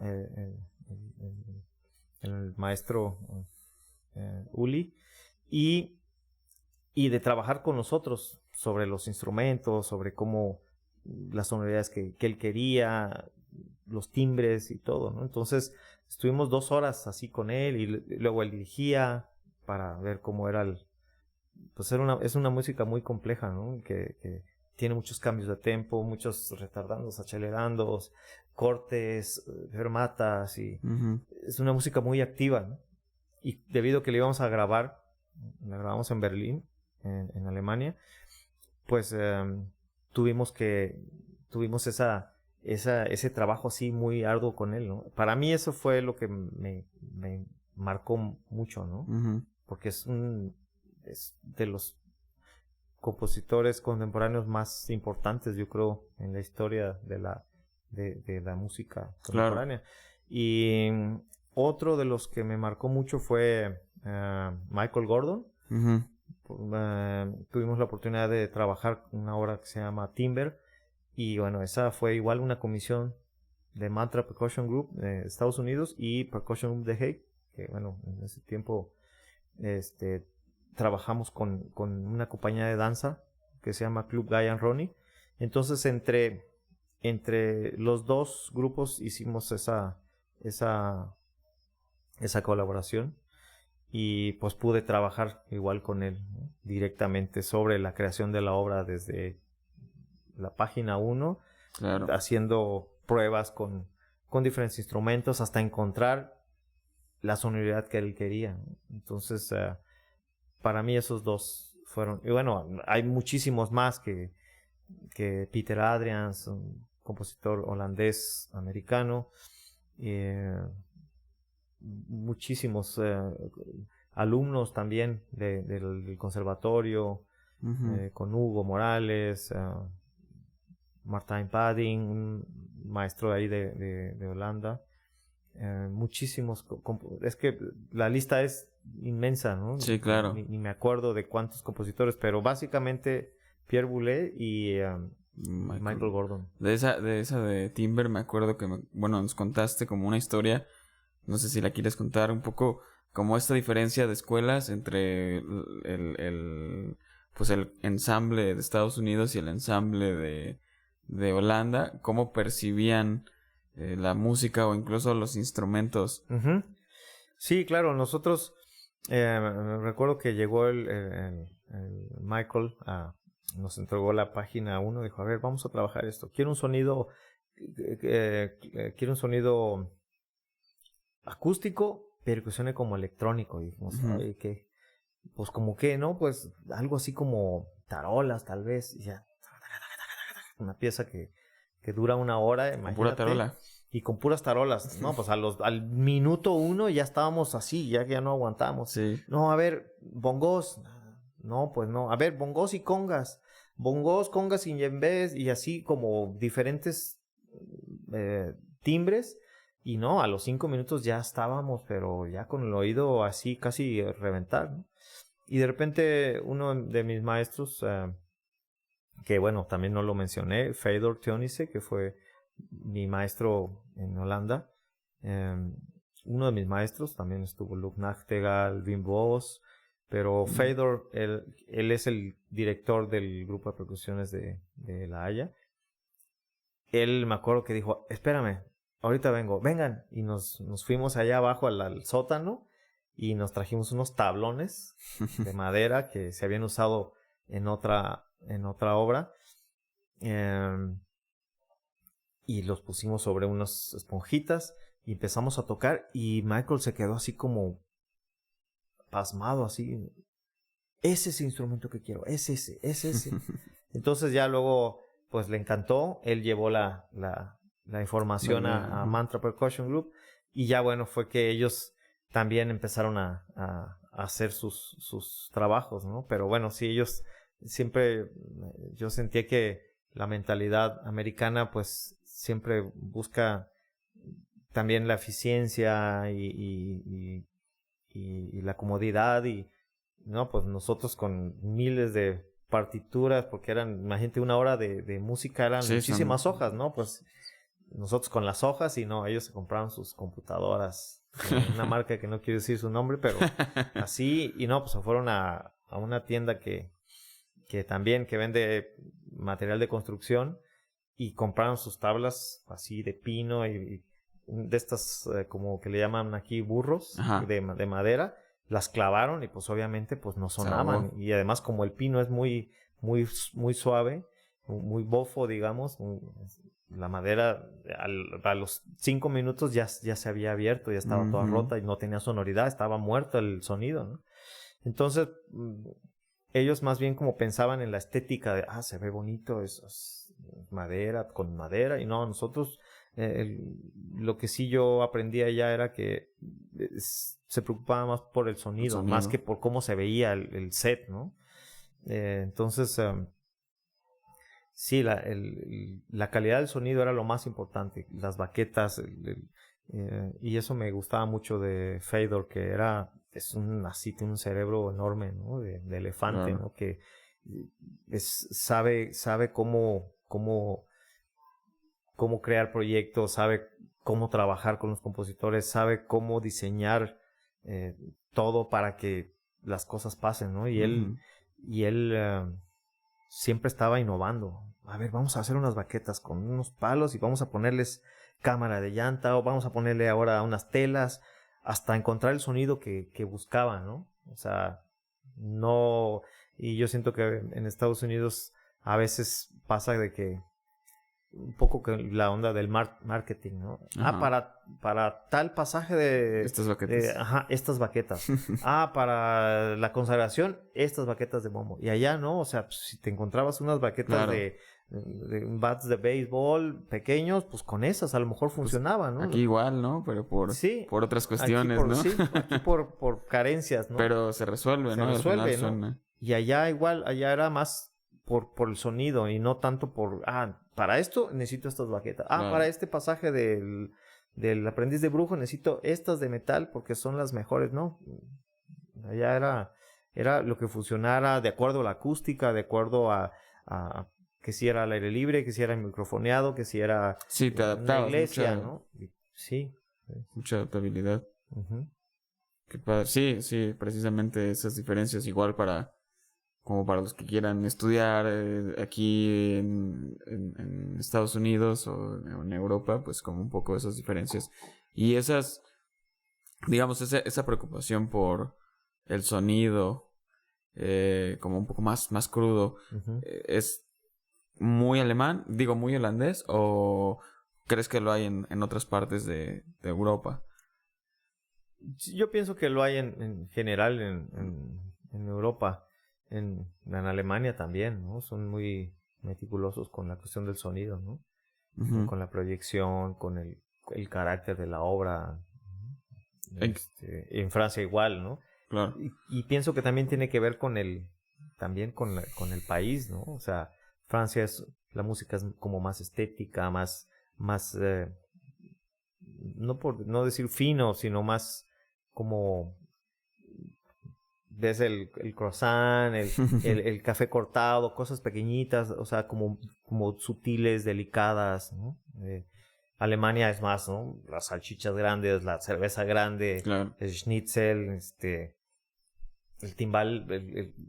el maestro Uli, y de trabajar con nosotros sobre los instrumentos, sobre cómo las sonoridades que él quería, los timbres y todo, ¿no? Entonces estuvimos 2 horas así con él, y luego él dirigía para ver cómo era pues es una música muy compleja, ¿no? Que tiene muchos cambios de tempo, muchos retardandos, acelerandos, cortes, fermatas, y es una música muy activa, ¿no? Y debido a que la íbamos a grabar, la grabamos en Berlín, en Alemania, pues tuvimos ese trabajo así muy arduo con él, ¿no? Para mí eso fue lo que me marcó mucho, ¿no? Porque es de los compositores contemporáneos más importantes, yo creo, en la historia de la música contemporánea. Claro. Y otro de los que me marcó mucho fue Michael Gordon. Tuvimos la oportunidad de trabajar una obra que se llama Timber, y bueno, esa fue igual una comisión de Mantra Percussion Group de Estados Unidos y Percussion Group de Hague, que bueno, en ese tiempo trabajamos con una compañía de danza que se llama Club Guy and Ronnie. Entonces entre los dos grupos hicimos esa colaboración, y pues pude trabajar igual con él, ¿no? Directamente sobre la creación de la obra desde la página 1, claro, haciendo pruebas con diferentes instrumentos hasta encontrar la sonoridad que él quería, ¿no? Entonces para mí esos dos fueron, y bueno, hay muchísimos más que Peter Adriaans, un compositor holandés americano, muchísimos alumnos también del conservatorio, con Hugo Morales, Martijn Padding, un maestro ahí de Holanda, muchísimos, es que la lista es inmensa, ¿no? Sí, claro. Ni me acuerdo de cuántos compositores, pero básicamente Pierre Boulez y Michael Gordon. De esa de Timber me acuerdo que, nos contaste como una historia, no sé si la quieres contar un poco, como esta diferencia de escuelas entre el ensamble de Estados Unidos y el ensamble de Holanda, cómo percibían la música o incluso los instrumentos. Sí, claro, nosotros recuerdo que llegó el Michael, nos entregó la página 1, dijo, a ver, vamos a trabajar esto, quiero un sonido acústico, pero que suene como electrónico. Y dijimos, ay, ¿qué? Pues como que, ¿no? Pues algo así como tarolas, tal vez. Y ya, una pieza que dura 1 hora, imagínate. Con pura tarola. Y con puras tarolas. No, pues al minuto 1 ya estábamos así, ya no aguantamos. Sí. No, a ver, bongos. No, pues no. A ver, bongos y congas. Bongos, congas y yembés. Y así como diferentes timbres. Y no, a los 5 minutos ya estábamos, pero ya con el oído así casi reventar, ¿no? Y de repente uno de mis maestros, que bueno, también no lo mencioné, Fedor Teonice, que fue mi maestro en Holanda. Uno de mis maestros también estuvo Luc Nachtegaal, Wim Bos, pero Fedor, él es el director del grupo de percusiones de La Haya. Él me acuerdo que dijo, espérame, ahorita vengo, vengan. Y nos fuimos allá abajo al sótano y nos trajimos unos tablones de madera que se habían usado en otra obra. Y los pusimos sobre unas esponjitas y empezamos a tocar, y Michael se quedó así como pasmado, así. Es ese instrumento que quiero, es ese. Entonces ya luego pues le encantó, él llevó la información a Mantra Percussion Group, y ya bueno, fue que ellos también empezaron a hacer sus trabajos, ¿no? Pero bueno, sí, ellos siempre, yo sentía que la mentalidad americana pues siempre busca también la eficiencia y la comodidad y no, pues nosotros con miles de partituras, porque eran, imagínate, una hora de música eran muchísimas hojas, ¿no? Pues nosotros con las hojas y no, ellos se compraron sus computadoras, una marca que no quiero decir su nombre, pero así, y no, pues se fueron a una tienda que también que vende material de construcción y compraron sus tablas así de pino y de estas como que le llaman aquí burros de madera, las clavaron y pues obviamente pues no sonaban y además como el pino es muy suave, muy bofo, digamos, la madera a los 5 minutos ya se había abierto, ya estaba toda rota y no tenía sonoridad, estaba muerto el sonido, ¿no? Entonces ellos más bien como pensaban en la estética de, se ve bonito, es madera con madera, y no, nosotros lo que sí yo aprendí allá era que se preocupaba más por el sonido, más que por cómo se veía el set, ¿no? Entonces sí, la calidad del sonido era lo más importante, las baquetas, y eso me gustaba mucho de Fedor, que así tiene un cerebro enorme, ¿no? De elefante, claro. ¿No? Que sabe cómo crear proyectos, sabe cómo trabajar con los compositores, sabe cómo diseñar todo para que las cosas pasen, ¿no? Y él siempre estaba innovando. A ver, vamos a hacer unas baquetas con unos palos y vamos a ponerles cámara de llanta o vamos a ponerle ahora unas telas hasta encontrar el sonido que buscaba, ¿no? O sea, no... Y yo siento que en Estados Unidos a veces pasa de que un poco que la onda del marketing, ¿no? Para tal pasaje de... Estas baquetas. Estas baquetas. Para la consagración, estas baquetas de bombo. Y allá, ¿no? O sea, pues, si te encontrabas unas baquetas de bats de béisbol pequeños, pues con esas a lo mejor funcionaban, ¿no? Aquí igual, ¿no? Pero por otras cuestiones, ¿no? Sí, aquí por carencias, ¿no? Pero se resuelve, ¿no? Se resuelve, ¿no? Y allá igual, allá era más por el sonido y no tanto por... para esto necesito estas baquetas. Para este pasaje del aprendiz de brujo necesito estas de metal porque son las mejores, ¿no? Allá era lo que funcionara de acuerdo a la acústica, de acuerdo a que si era al aire libre, que si era microfoneado, que si era te adaptabas, una iglesia, ¿no? Sí. Mucha adaptabilidad. Qué padre. Sí, precisamente esas diferencias igual como para los que quieran estudiar aquí en Estados Unidos o en Europa, pues como un poco esas diferencias. Y esas, digamos, esa preocupación por el sonido, como un poco más crudo, ¿es muy alemán, muy holandés, o crees que lo hay en otras partes de Europa? Yo pienso que lo hay en general en Europa. En Alemania también, ¿no? Son muy meticulosos con la cuestión del sonido, ¿no? Con la proyección, con el carácter de la obra. En Francia igual, ¿no? Claro. Y pienso que también tiene que ver con el país, ¿no? O sea, Francia la música es como más estética, más no por no decir fino, sino más como ves el croissant, el café cortado, cosas pequeñitas, o sea, como sutiles, delicadas, ¿no? Alemania es más, ¿no? Las salchichas grandes, la cerveza grande, claro. El schnitzel, el timbal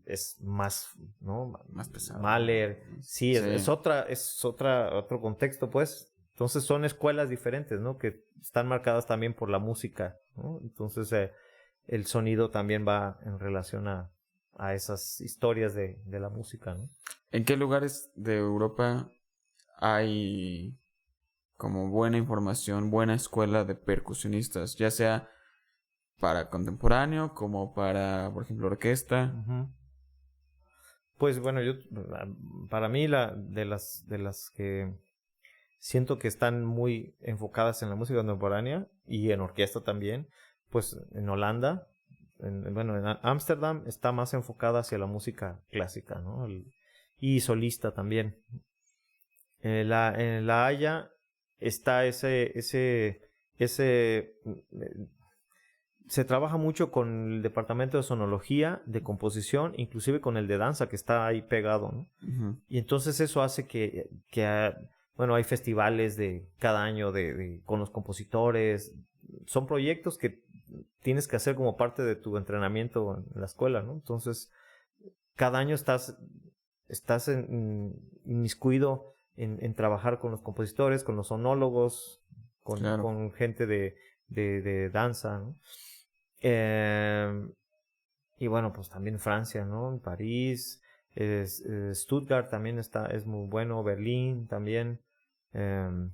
es más, ¿no? Más pesado. Mahler, sí. Es otro contexto, pues. Entonces son escuelas diferentes, ¿no? Que están marcadas también por la música, ¿no? Entonces el sonido también va en relación a esas historias de la música, ¿no? ¿En qué lugares de Europa hay como buena información, buena escuela de percusionistas, ya sea para contemporáneo como para, por ejemplo, orquesta? Pues bueno, para mí de las que siento que están muy enfocadas en la música contemporánea y en orquesta también, pues en Holanda, bueno, en Ámsterdam está más enfocada hacia la música clásica, ¿no? Y solista también. En La Haya está se trabaja mucho con el departamento de sonología, de composición, inclusive con el de danza que está ahí pegado, ¿no? Ujú. Y entonces eso hace bueno, hay festivales de cada año con los compositores. Son proyectos que tienes que hacer como parte de tu entrenamiento en la escuela, ¿no? Entonces, cada año estás inmiscuido en trabajar con los compositores, con los sonólogos, Claro. con gente de danza, ¿no? Y bueno, pues también Francia, ¿no? En París, Stuttgart también es muy bueno, Berlín también, en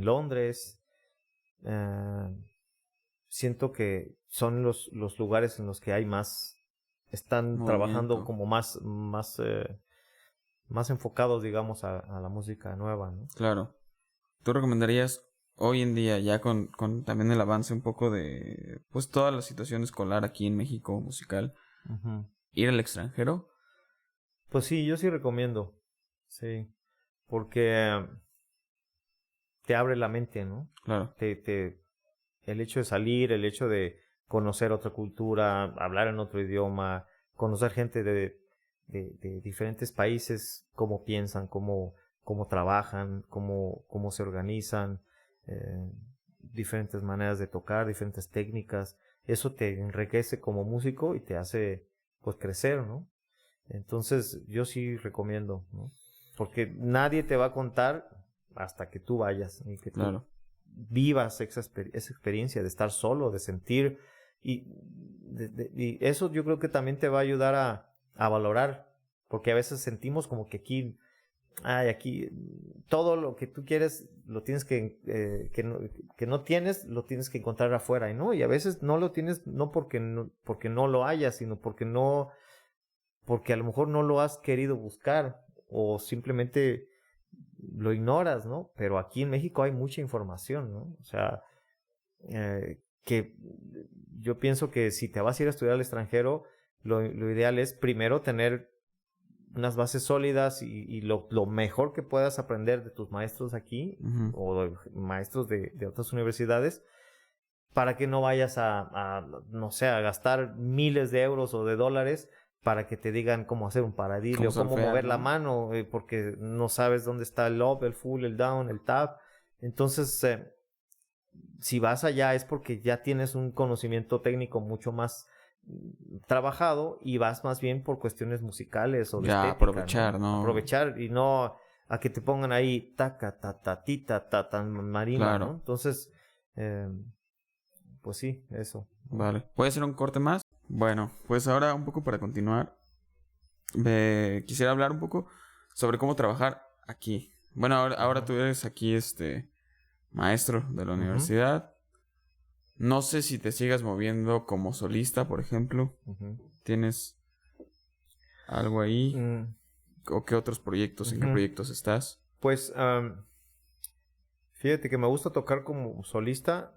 Londres. Siento que son los lugares en los que hay están trabajando Movimiento. como más enfocados, digamos, a la música nueva, ¿no? Claro. ¿Tú recomendarías hoy en día, ya con también el avance un poco de, pues, toda la situación escolar aquí en México musical, Ujú. ir al extranjero? Pues sí, yo sí recomiendo, sí, porque te abre la mente, ¿no? Claro. El hecho de salir, el hecho de conocer otra cultura, hablar en otro idioma, conocer gente de diferentes países, cómo piensan, cómo trabajan, cómo se organizan, diferentes maneras de tocar, diferentes técnicas. Eso te enriquece como músico y te hace, pues, crecer, ¿no? Entonces, yo sí recomiendo, ¿no? Porque nadie te va a contar hasta que tú vayas y que tú Claro. vivas esa experiencia de estar solo, de sentir. Y eso yo creo que también te va a ayudar a valorar, porque a veces sentimos como que aquí todo lo que tú quieres lo tienes que no tienes, lo tienes que encontrar afuera, y a veces no lo tienes no porque no lo hayas, sino porque a lo mejor no lo has querido buscar o simplemente lo ignoras, ¿no? Pero aquí en México hay mucha información, ¿no? O sea, que yo pienso que si te vas a ir a estudiar al extranjero, lo ideal es primero tener unas bases sólidas y lo mejor que puedas aprender de tus maestros aquí, Uh-huh. o de maestros de otras universidades, para que no vayas no sé, a gastar miles de euros o de dólares para que te digan cómo hacer un paradile Como o cómo solfear, mover la ¿no? mano, porque no sabes dónde está el up, el full, el down, el tap. Entonces, si vas allá es porque ya tienes un conocimiento técnico mucho más trabajado y vas más bien por cuestiones musicales o de Ya, estética, aprovechar, ¿no? ¿no? Aprovechar y no a que te pongan ahí taca, ta, ta, ti, ta, ta, tan marimba, ¿no? Claro. Entonces, pues sí, eso, ¿no? Vale. ¿Puede ser un corte más? Bueno, pues ahora un poco para continuar. Quisiera hablar un poco sobre cómo trabajar aquí. Bueno, ahora tú eres aquí, maestro de la Ujú, universidad. No sé si te sigas moviendo como solista, por ejemplo. ujú. ¿Tienes algo ahí? Mm, ¿O qué otros proyectos? ¿En qué ujú. proyectos estás? Pues fíjate que me gusta tocar como solista.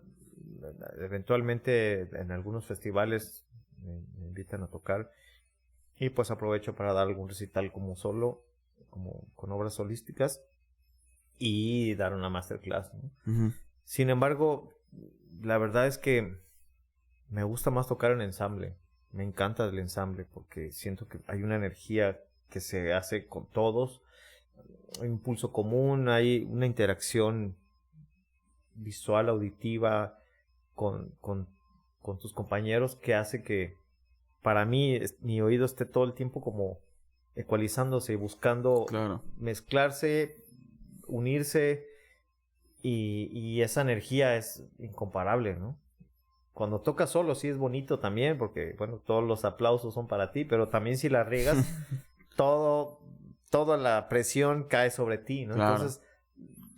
Eventualmente en algunos festivales me invitan a tocar y pues aprovecho para dar algún recital como solo, como con obras solísticas y dar una masterclass, ¿no? Ujú. Sin embargo, la verdad es que me gusta más tocar en ensamble. Me encanta el ensamble porque siento que hay una energía que se hace con todos, un impulso común, hay una interacción visual, auditiva con tus compañeros que hace que para mí mi oído esté todo el tiempo como ecualizándose y buscando Claro. mezclarse, unirse y esa energía es incomparable, ¿no? Cuando tocas solo sí es bonito también porque, bueno, todos los aplausos son para ti, pero también si la riegas, toda la presión cae sobre ti, ¿no? Claro. Entonces,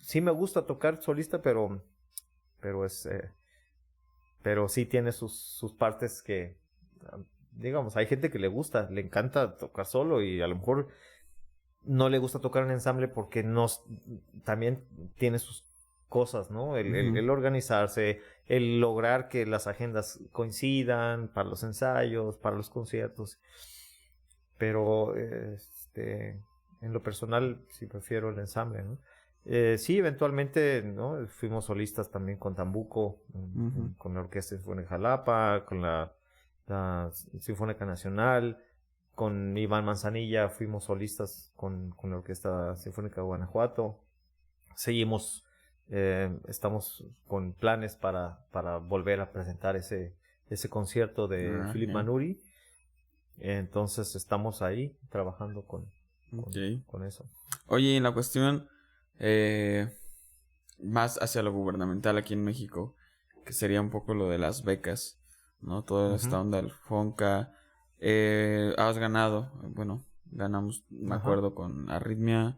sí me gusta tocar solista, pero pero sí tiene sus partes que, digamos, hay gente que le gusta, le encanta tocar solo y a lo mejor no le gusta tocar en ensamble porque también tiene cosas, ¿no? El organizarse, el lograr que las agendas coincidan para los ensayos, para los conciertos. Pero en lo personal sí prefiero el ensamble, ¿no? Sí, eventualmente, ¿no? Fuimos solistas también con Tambuco, con la Orquesta Sinfónica Jalapa, con la Sinfónica Nacional, con Iván Manzanilla fuimos solistas con la Orquesta Sinfónica de Guanajuato. Seguimos, estamos con planes para volver a presentar ese concierto de Philippe Manuri. Entonces estamos ahí trabajando con eso. Oye, en la cuestión más hacia lo gubernamental aquí en México, que sería un poco lo de las becas, ¿no? Toda esta onda del FONCA. Has ganado, bueno, ganamos, me acuerdo, con Arritmia,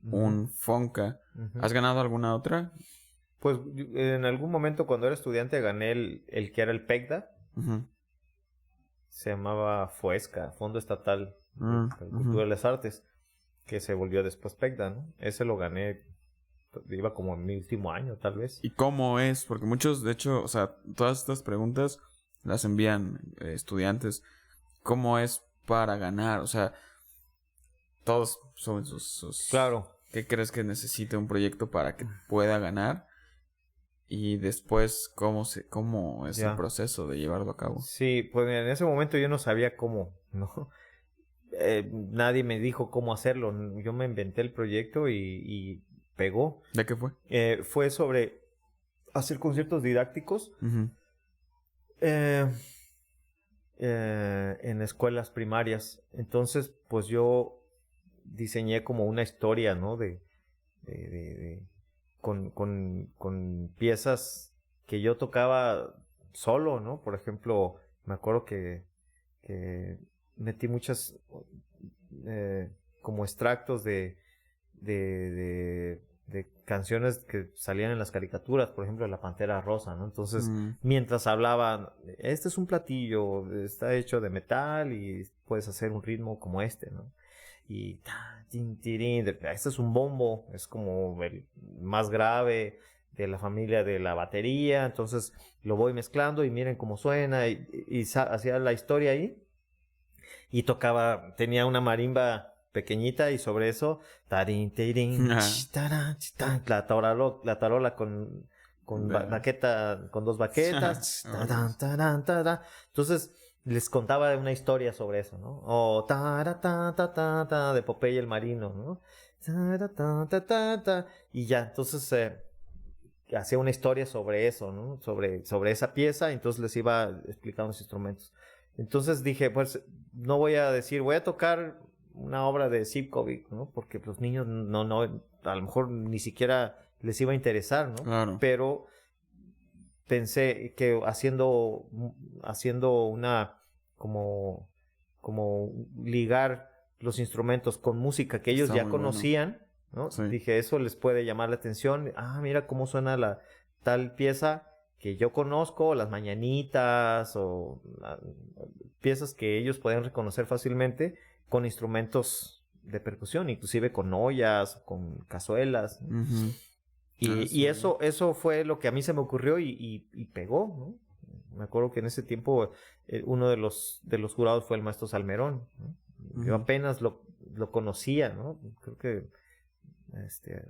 un FONCA. ¿Has ganado alguna otra? Pues en algún momento cuando era estudiante gané el que era el PECDA. Se llamaba FOESCA, Fondo Estatal de Cultura de las Artes, que se volvió después PECDA, ¿no? Ese lo gané, iba como en mi último año, tal vez. ¿Y cómo es? Porque muchos, de hecho, o sea, todas estas preguntas las envían estudiantes. ¿Cómo es para ganar? O sea, todos son sus... Claro. ¿Qué crees que necesita un proyecto para que pueda ganar? Y después, ¿cómo es el proceso de llevarlo a cabo? Sí, pues en ese momento yo no sabía cómo, ¿no? Nadie me dijo cómo hacerlo. Yo me inventé el proyecto y pegó. ¿De qué fue? Fue sobre hacer conciertos didácticos en escuelas primarias. Entonces, pues yo diseñé como una historia, ¿no? Con piezas que yo tocaba solo, ¿no? Por ejemplo, me acuerdo que metí muchas como extractos de canciones que salían en las caricaturas, por ejemplo, de La Pantera Rosa, ¿no? Entonces, mientras hablaban, este es un platillo, está hecho de metal y puedes hacer un ritmo como este, ¿no? Y este es un bombo, es como el más grave de la familia de la batería, entonces lo voy mezclando y miren cómo suena y hacía la historia ahí y tocaba, tenía una marimba pequeñita y sobre eso la tarola con baqueta, con dos baquetas. Entonces les contaba una historia sobre eso, ¿no? O de Popeye el Marino, ¿no? Y ya, entonces hacía una historia sobre eso, ¿no? Sobre esa pieza, entonces les iba explicando los instrumentos. Entonces dije, pues no voy a decir, voy a tocar una obra de Sivkovic, ¿no? Porque los niños no, a lo mejor ni siquiera les iba a interesar, ¿no? Claro. Pero pensé que haciendo una como ligar los instrumentos con música que ellos ya conocían, bueno, ¿no? Sí. Dije, eso les puede llamar la atención. Ah, mira cómo suena la tal pieza que yo conozco, las mañanitas o piezas que ellos pueden reconocer fácilmente con instrumentos de percusión, inclusive con ollas, con cazuelas, ¿no? Y eso fue lo que a mí se me ocurrió y pegó, ¿no? Me acuerdo que en ese tiempo uno de los jurados fue el maestro Salmerón, ¿no? Yo apenas lo conocía, ¿no? Creo que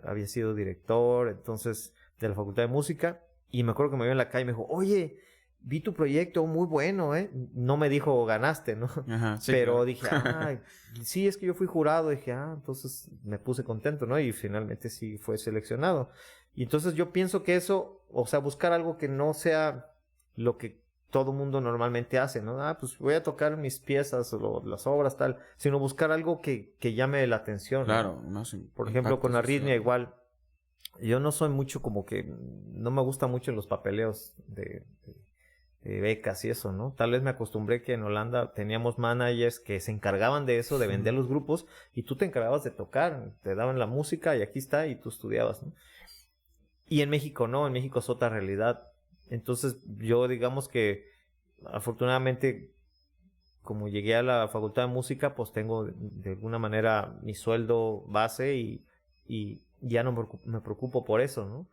había sido director entonces de la Facultad de Música y me acuerdo que me vio en la calle y me dijo, oye, vi tu proyecto, muy bueno, ¿eh? No me dijo ganaste, ¿no? Ajá, sí, pero claro. Dije, sí, es que yo fui jurado. Dije, entonces me puse contento, ¿no? Y finalmente sí fue seleccionado. Y entonces yo pienso que eso, o sea, buscar algo que no sea lo que todo mundo normalmente hace, ¿no? Pues voy a tocar mis piezas o las obras, tal, sino buscar algo que llame la atención. Claro, ¿no? Por ejemplo, con Arritmia igual. Yo no soy mucho como que, no me gusta mucho los papeleos de becas y eso, ¿no? Tal vez me acostumbré que en Holanda teníamos managers que se encargaban de eso, de vender los grupos, y tú te encargabas de tocar, te daban la música y aquí está, y tú estudiabas, ¿no? Y en México no, en México es otra realidad. Entonces yo digamos que afortunadamente como llegué a la Facultad de Música, pues tengo de alguna manera mi sueldo base y ya no me preocupo por eso, ¿no?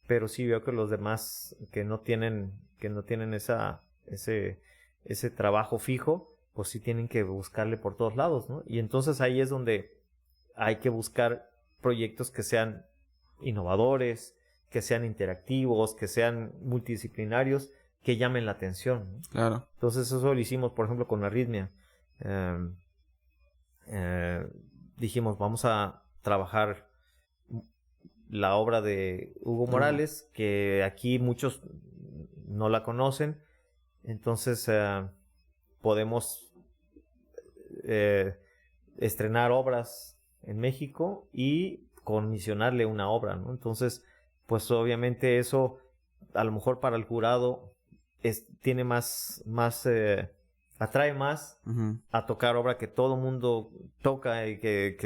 pero sí veo que los demás que no tienen ese trabajo fijo, pues sí tienen que buscarle por todos lados, ¿no? Y entonces ahí es donde hay que buscar proyectos que sean innovadores, que sean interactivos, que sean multidisciplinarios, que llamen la atención, ¿no? Claro. Entonces eso lo hicimos, por ejemplo, con Arritmia. Dijimos, vamos a trabajar la obra de Hugo Morales, que aquí muchos no la conocen. Entonces podemos estrenar obras en México y comisionarle una obra, ¿no? Entonces, pues obviamente eso a lo mejor para el jurado tiene atrae más a tocar obra que todo mundo toca y que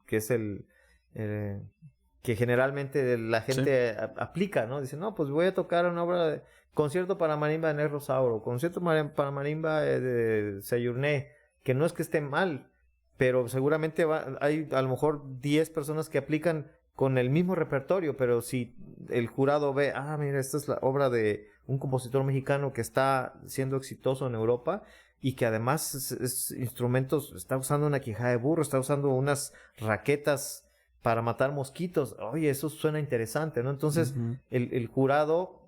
es el que generalmente la gente aplica, ¿no? Dice, no, pues voy a tocar una obra de concierto para marimba de Nez Rosauro, concierto para marimba de Sayurné, que no es que esté mal, pero seguramente hay a lo mejor 10 personas que aplican con el mismo repertorio, pero si el jurado ve, mira, esta es la obra de un compositor mexicano que está siendo exitoso en Europa y que además instrumentos, está usando una quijada de burro, está usando unas raquetas para matar mosquitos, oye, eso suena interesante, ¿no? Entonces el jurado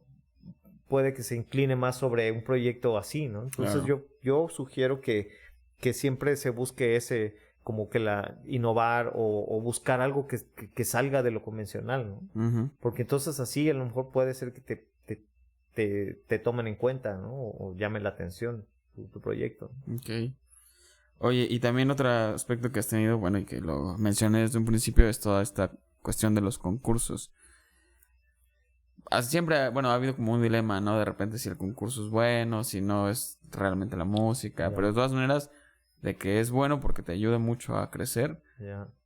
puede que se incline más sobre un proyecto así, ¿no? Entonces yo sugiero que siempre se busque ese, como que innovar o buscar algo que salga de lo convencional, ¿no? Porque entonces así a lo mejor puede ser que te tomen en cuenta, ¿no? O llamen la atención tu proyecto. Ok. Oye, y también otro aspecto que has tenido, bueno, y que lo mencioné desde un principio, es toda esta cuestión de los concursos. Siempre, bueno, ha habido como un dilema, ¿no? De repente si el concurso es bueno, si no es realmente la música, pero de todas maneras, de que es bueno porque te ayuda mucho a crecer,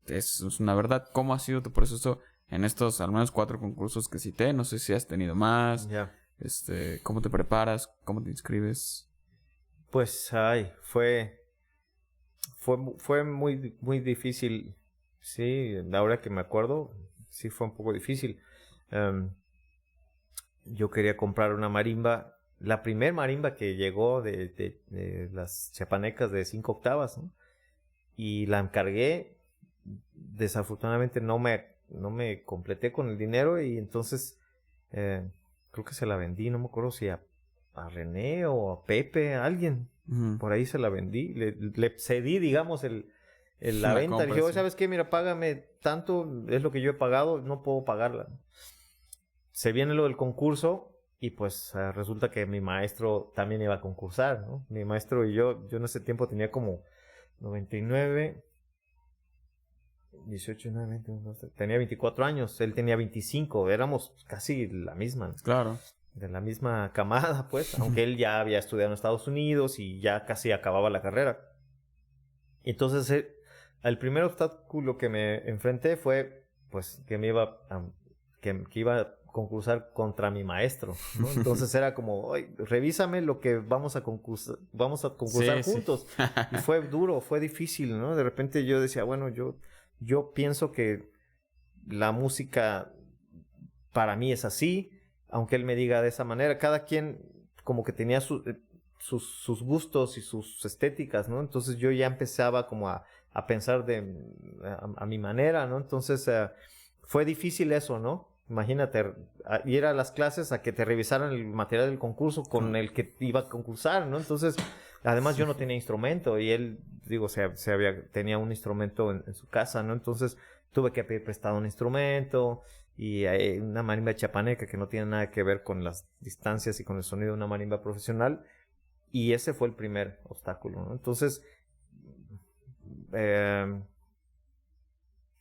es una verdad. ¿Cómo ha sido tu proceso en estos al menos 4 concursos que cité? No sé si has tenido más, ¿cómo te preparas? ¿Cómo te inscribes? Pues, fue muy, muy difícil, sí, ahora que me acuerdo, sí fue un poco difícil. Yo quería comprar una marimba, la primer marimba que llegó de las chiapanecas de 5 octavas, ¿no? Y la encargué, desafortunadamente no me completé con el dinero y entonces creo que se la vendí, no me acuerdo si a René o a Pepe, a alguien, por ahí se la vendí, le cedí, digamos, la venta. Le dije, oye, ¿sabes qué? Mira, págame tanto, es lo que yo he pagado, no puedo pagarla. Se viene lo del concurso y pues resulta que mi maestro también iba a concursar, ¿no? Mi maestro y yo en ese tiempo tenía como 99, 18, 9, 21, tenía 24 años, él tenía 25, éramos casi la misma. Claro. De la misma camada, pues, aunque él ya había estudiado en Estados Unidos y ya casi acababa la carrera. Entonces, el primer obstáculo que me enfrenté fue, pues, que iba a concursar contra mi maestro, ¿no? Entonces era como, oye, revísame lo que vamos a concursar juntos. Sí. Y fue duro, fue difícil, ¿no? De repente yo decía, bueno, yo pienso que la música para mí es así, aunque él me diga de esa manera. Cada quien como que tenía sus gustos y sus estéticas, ¿no? Entonces yo ya empezaba como a pensar a mi manera, ¿no? Entonces fue difícil eso, ¿no? Imagínate, ir a las clases a que te revisaran el material del concurso con el que iba a concursar, ¿no? Entonces, además yo no tenía instrumento y él, digo, tenía un instrumento en su casa, ¿no? Entonces tuve que pedir prestado un instrumento y una marimba chiapaneca que no tiene nada que ver con las distancias y con el sonido de una marimba profesional. Y ese fue el primer obstáculo, ¿no? Entonces,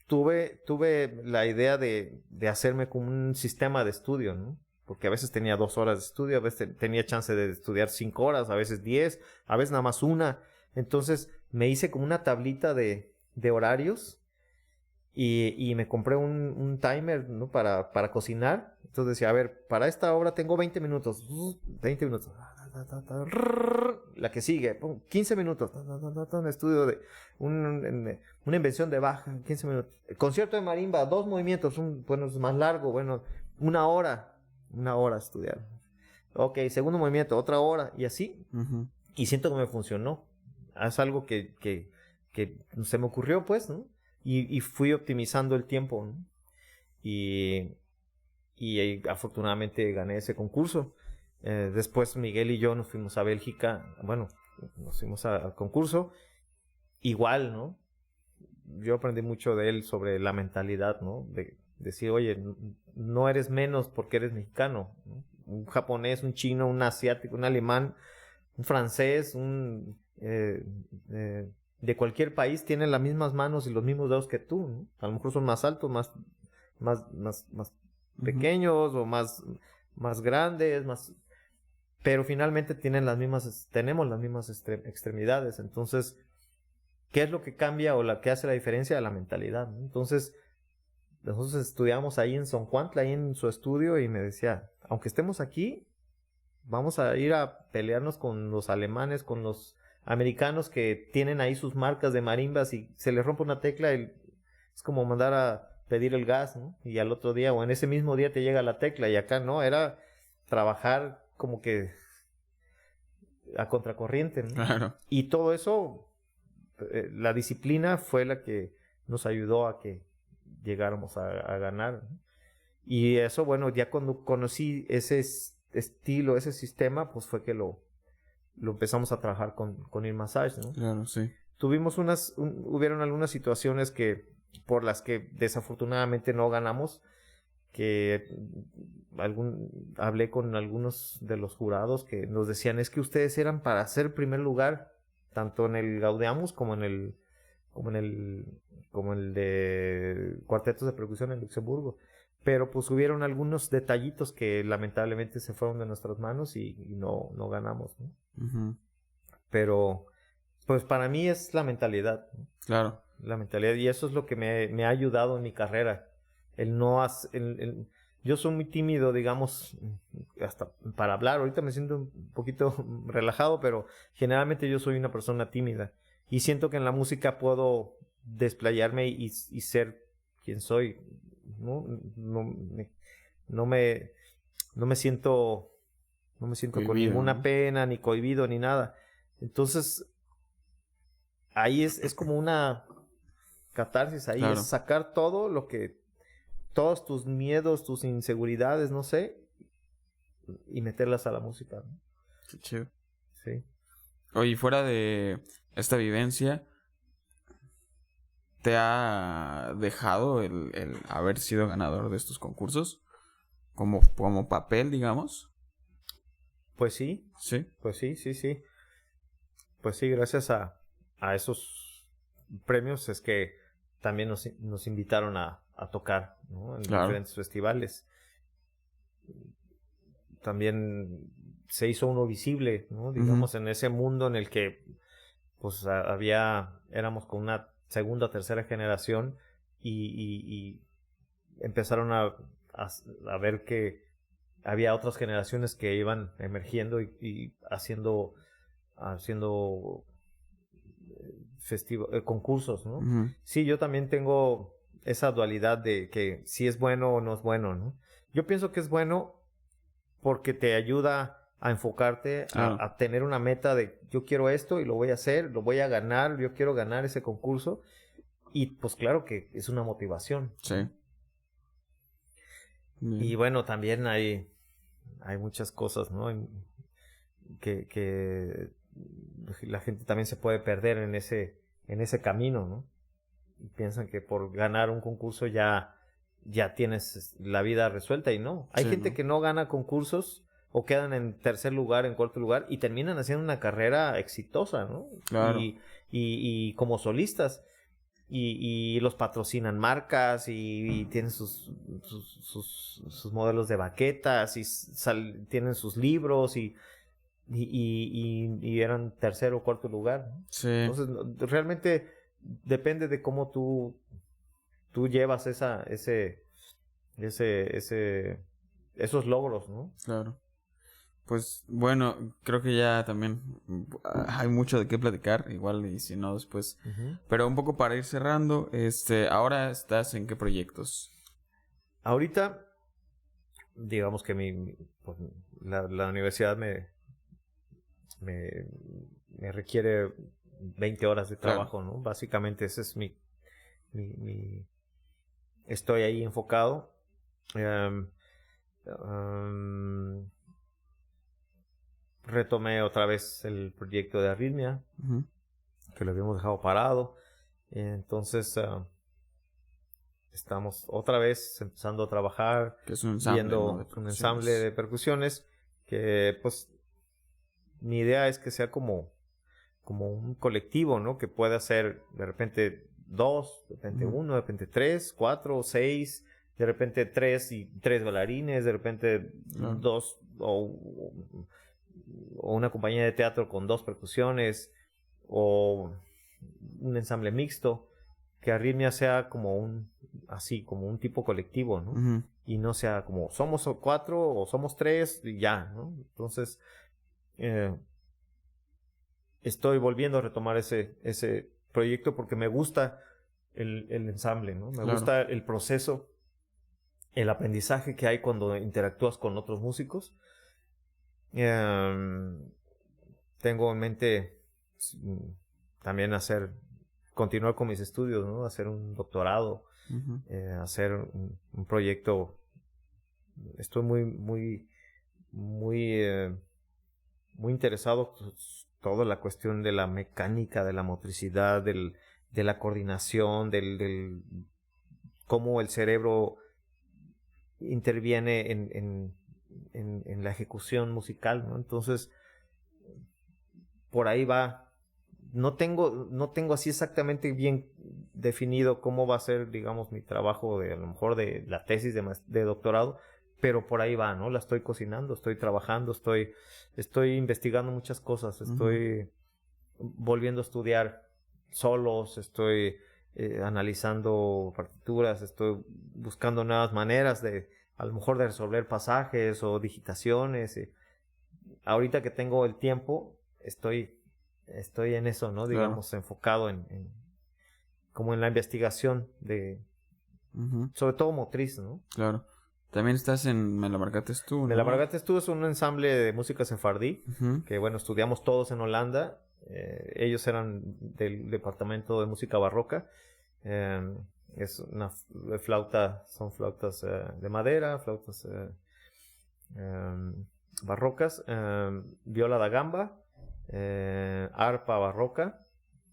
tuve la idea de hacerme como un sistema de estudio, ¿no? Porque a veces tenía 2 horas de estudio, a veces tenía chance de estudiar 5 horas, a veces 10, a veces nada más 1. Entonces me hice como una tablita de horarios y me compré un timer, ¿no? para cocinar. Entonces decía, a ver, para esta obra tengo 20 minutos. 20 minutos. La que sigue, 15 minutos. Un estudio de una invención de Bach, 15 minutos. El concierto de marimba, 2 movimientos. Bueno, es más largo. Bueno, una hora a estudiar. Ok, segundo movimiento, otra hora, y así. Y siento que me funcionó. Es algo que se me ocurrió, pues, ¿no? Y fui optimizando el tiempo, ¿no? Y afortunadamente gané ese concurso. Después Miguel y yo nos fuimos a Bélgica. Bueno, nos fuimos al concurso. Igual, ¿no? Yo aprendí mucho de él sobre la mentalidad, ¿no? De decir, oye, no eres menos porque eres mexicano, ¿no? Un japonés, un chino, un asiático, un alemán, un francés, de cualquier país tienen las mismas manos y los mismos dedos que tú, ¿no? A lo mejor son más altos, más pequeños o más grandes, pero finalmente tenemos las mismas extremidades. Entonces, ¿qué es lo que cambia o la que hace la diferencia? La mentalidad, ¿no? Entonces, nosotros estudiamos ahí en Soncuantla, ahí en su estudio, y me decía, aunque estemos aquí, vamos a ir a pelearnos con los alemanes, con los americanos que tienen ahí sus marcas de marimbas y se les rompe una tecla y es como mandar a pedir el gas, ¿no? Y al otro día o en ese mismo día te llega la tecla, y acá no, era trabajar como que a contracorriente, ¿no? Claro. Y todo eso, la disciplina fue la que nos ayudó a que llegáramos a ganar, ¿no? Y eso, bueno, ya cuando conocí ese estilo, ese sistema, pues fue que lo empezamos a trabajar con el massage, ¿no? Claro, sí. Tuvimos hubieron algunas situaciones por las que desafortunadamente no ganamos, que hablé con algunos de los jurados que nos decían, es que ustedes eran para ser primer lugar, tanto en el Gaudeamus como en el de cuartetos de percusión en Luxemburgo. Pero pues hubieron algunos detallitos que lamentablemente se fueron de nuestras manos y no ganamos, ¿no? Pero pues para mí es la mentalidad, ¿no? Claro. La mentalidad, y eso es lo que me ha ayudado en mi carrera. Yo soy muy tímido, digamos, hasta para hablar. Ahorita me siento un poquito relajado, pero generalmente yo soy una persona tímida. Y siento que en la música puedo desplayarme y ser quien soy, ¿no? No me siento Cohibido, con ninguna ¿no? pena, ni cohibido, ni nada. Entonces, ahí es como una catarsis, ahí Claro. es sacar todos tus miedos, tus inseguridades, no sé, y meterlas a la música, ¿no? Qué chido. Sí. Oye, fuera de esta vivencia, ¿te ha dejado el haber sido ganador de estos concursos? Como papel, digamos. Pues sí. Sí. Pues sí. Pues sí, gracias a esos premios es que también nos invitaron a tocar, ¿no? En diferentes festivales. También se hizo uno visible, ¿no? Digamos, en ese mundo en el que pues éramos con una segunda o tercera generación y empezaron a ver que había otras generaciones que iban emergiendo y haciendo concursos, ¿no? Sí, yo también tengo esa dualidad de que si es bueno o no es bueno, ¿no? Yo pienso que es bueno porque te ayuda a enfocarte, a tener una meta de yo quiero esto y lo voy a hacer, lo voy a ganar, yo quiero ganar ese concurso, y pues claro que es una motivación. Sí. Y bueno, también hay muchas cosas, ¿no? Que la gente también se puede perder en ese camino, ¿no? Y piensan que por ganar un concurso ya tienes la vida resuelta, y no. Hay gente que no gana concursos o quedan en tercer lugar, en cuarto lugar, y terminan haciendo una carrera exitosa, ¿no? Claro. Y como solistas. Y los patrocinan marcas y tienen sus modelos de baquetas y tienen sus libros y eran tercero o cuarto lugar, ¿no? Sí. Entonces realmente depende de cómo tú llevas esos logros, ¿no? Claro. Pues bueno, creo que ya también hay mucho de qué platicar, igual y si no después. Pero un poco para ir cerrando, ahora estás en qué proyectos. Ahorita digamos que pues, la universidad me requiere 20 horas de trabajo, ¿no? Básicamente ese es mi estoy ahí enfocado. Retomé otra vez el proyecto de Arritmia, que lo habíamos dejado parado. Entonces, estamos otra vez empezando a trabajar, que es un ensamble, viendo un ensamble de percusiones, que pues mi idea es que sea como un colectivo, ¿no? Que pueda ser de repente 2, de repente 1, de repente 3, 4, 6, de repente 3 y 3 bailarines, de repente 2 o una compañía de teatro con 2 percusiones o un ensamble mixto, que Arritmia sea como un tipo colectivo, ¿no? Y no sea como somos 4 o somos 3 y ya, ¿no? Entonces estoy volviendo a retomar ese proyecto porque me gusta el ensamble, ¿no? Me gusta el proceso, el aprendizaje que hay cuando interactúas con otros músicos. Tengo en mente también continuar con mis estudios, ¿no? Hacer un doctorado, hacer un proyecto. Estoy muy interesado, pues, toda la cuestión de la mecánica, de la motricidad, de la coordinación, del cómo el cerebro interviene en la ejecución musical, ¿no? Entonces, por ahí va. No tengo así exactamente bien definido cómo va a ser, digamos, mi trabajo a lo mejor de la tesis de doctorado, pero por ahí va, ¿no? La estoy cocinando, estoy trabajando, estoy investigando muchas cosas, estoy volviendo a estudiar solos, estoy analizando partituras, estoy buscando nuevas maneras a lo mejor de resolver pasajes o digitaciones. Ahorita que tengo el tiempo, estoy en eso, ¿no? Digamos, enfocado como en la investigación sobre todo motriz, ¿no? Claro. También estás en Me la marcates tú, ¿no? Me la marcates tú es un ensamble de música sefardí, que bueno, estudiamos todos en Holanda. Ellos eran del departamento de música barroca. Es una flauta, son flautas de madera, flautas barrocas, viola da gamba, arpa barroca,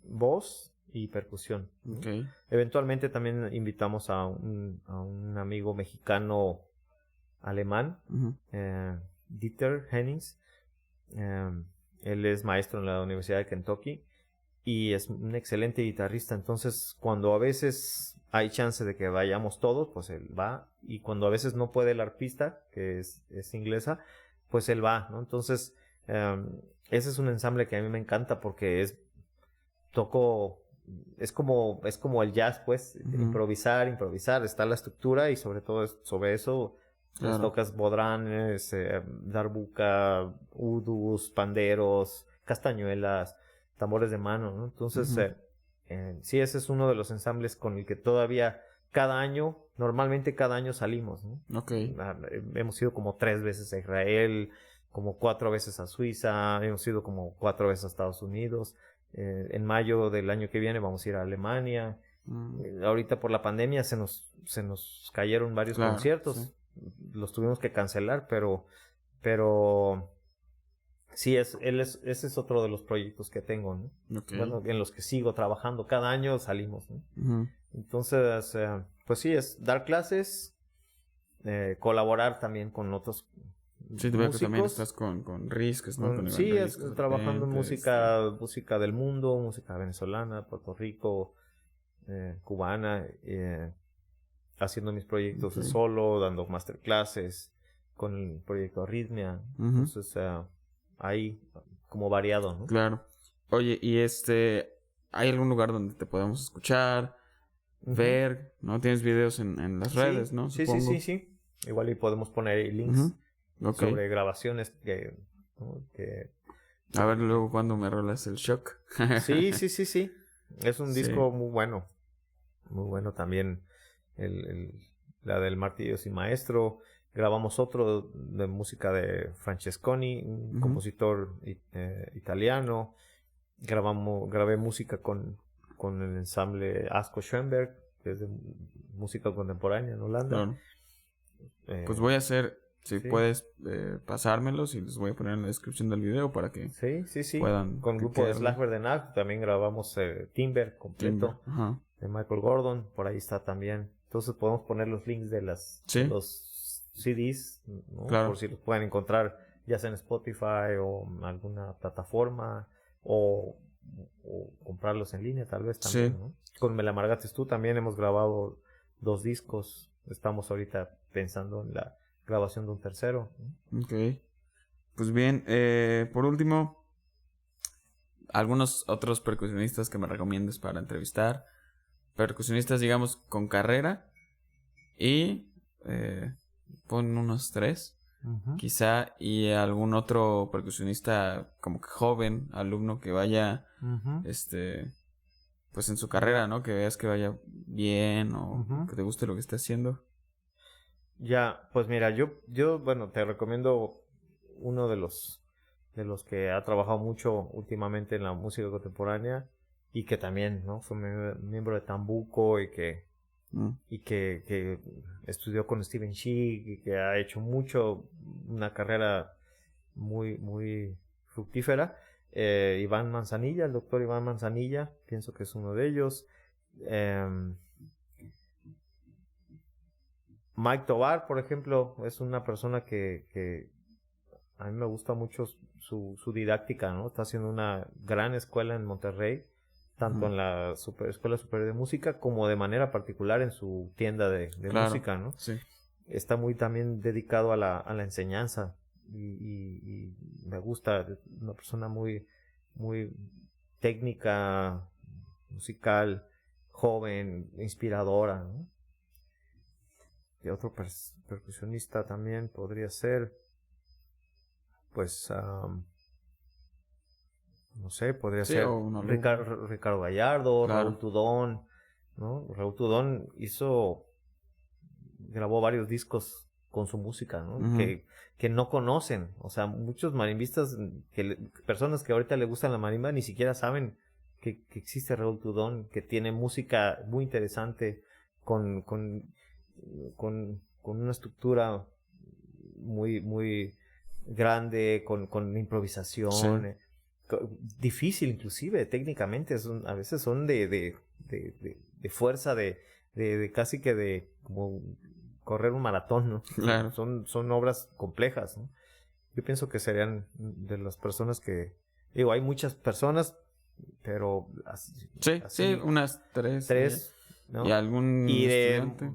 voz y percusión. Okay. Eventualmente también invitamos a un amigo mexicano alemán, Dieter Hennings. Él es maestro en la Universidad de Kentucky y es un excelente guitarrista. Entonces, cuando a veces hay chance de que vayamos todos, pues él va. Y cuando a veces no puede el arpista, que es inglesa, pues él va, ¿no? Entonces, ese es un ensamble que a mí me encanta porque es como el jazz, pues, improvisar, está la estructura y sobre todo sobre eso pues, tocas bodranes, darbuka, udus, panderos, castañuelas, tambores de mano, ¿no? Entonces, sí, ese es uno de los ensambles con el que todavía normalmente cada año salimos, ¿no? Okay. Hemos ido como 3 veces a Israel, como 4 veces a Suiza, hemos ido como 4 veces a Estados Unidos. En mayo del año que viene vamos a ir a Alemania. Ahorita por la pandemia se nos cayeron varios conciertos. Sí. Los tuvimos que cancelar, pero sí, ese es otro de los proyectos que tengo, ¿no? Okay. Bueno, en los que sigo trabajando. Cada año salimos, ¿no? Entonces, pues sí, es dar clases, colaborar también con otros sí, te veo que también estás con Risques, ¿no? Sí, trabajando en música del mundo, música venezolana, Puerto Rico, cubana, haciendo mis proyectos de solo, dando masterclasses con el proyecto Arritmia. Entonces, ahí como variado, ¿no? Claro. Oye, y ¿hay algún lugar donde te podamos escuchar, ver, ¿no? Tienes videos en las redes, ¿no? Supongo. Sí. Igual y podemos poner links sobre grabaciones que a ver luego cuando me rolas el shock. Sí. Es un disco muy bueno. Muy bueno también. La del Martillo sin Maestro. grabamos otro de música de Francesconi, un compositor italiano. Grabé música con el ensamble Asko Schoenberg, que es de música contemporánea en Holanda. Claro. Pues voy a hacer, si puedes pasármelos, y los voy a poner en la descripción del video para que puedan... Con el grupo de Slagverdenach también grabamos Timber completo de Michael Gordon, por ahí está también. Entonces podemos poner los links de los CDs, ¿no? Claro. Por si los pueden encontrar ya sea en Spotify o en alguna plataforma, o comprarlos en línea tal vez también, ¿no? Con Me la amargaste tú también hemos grabado 2 discos. Estamos ahorita pensando en la grabación de un tercero, ¿no? Ok. Pues bien, por último, algunos otros percusionistas que me recomiendes para entrevistar. Percusionistas, digamos, con carrera. Y pon unos 3. Quizá, y algún otro percusionista como que joven, alumno que vaya pues en su carrera, ¿no? Que veas que vaya bien o que te guste lo que esté haciendo. Ya, pues mira, yo bueno, te recomiendo uno de los que ha trabajado mucho últimamente en la música contemporánea y que también, ¿no? Fue miembro de Tambuco y que estudió con Steven Schick y que ha hecho una carrera muy, muy fructífera. Iván Manzanilla, el doctor Iván Manzanilla, pienso que es uno de ellos. Mike Tovar, por ejemplo, es una persona que a mí me gusta mucho su didáctica, ¿no? Está haciendo una gran escuela en Monterrey, tanto en la Escuela Superior de Música como de manera particular en su tienda de música, ¿no? Sí. Está muy también dedicado a la enseñanza y me gusta, una persona muy, muy técnica, musical, joven, inspiradora, ¿no? Y otro percusionista también podría ser, pues, no sé, podría ser Ricardo Gallardo, claro. Raúl Tudón, ¿no? Raúl Tudón grabó varios discos con su música, ¿no? Que no conocen, o sea, muchos marimbistas, personas que ahorita le gustan la marimba ni siquiera saben que existe Raúl Tudón, que tiene música muy interesante con una estructura muy, muy grande, con improvisación, difícil inclusive técnicamente, a veces son de fuerza, de casi que de como correr un maratón, ¿no? Claro. Son obras complejas, ¿no? Yo pienso que serían de las personas que, digo, hay muchas personas, pero así unas 3, ¿no? Y algún estudiante,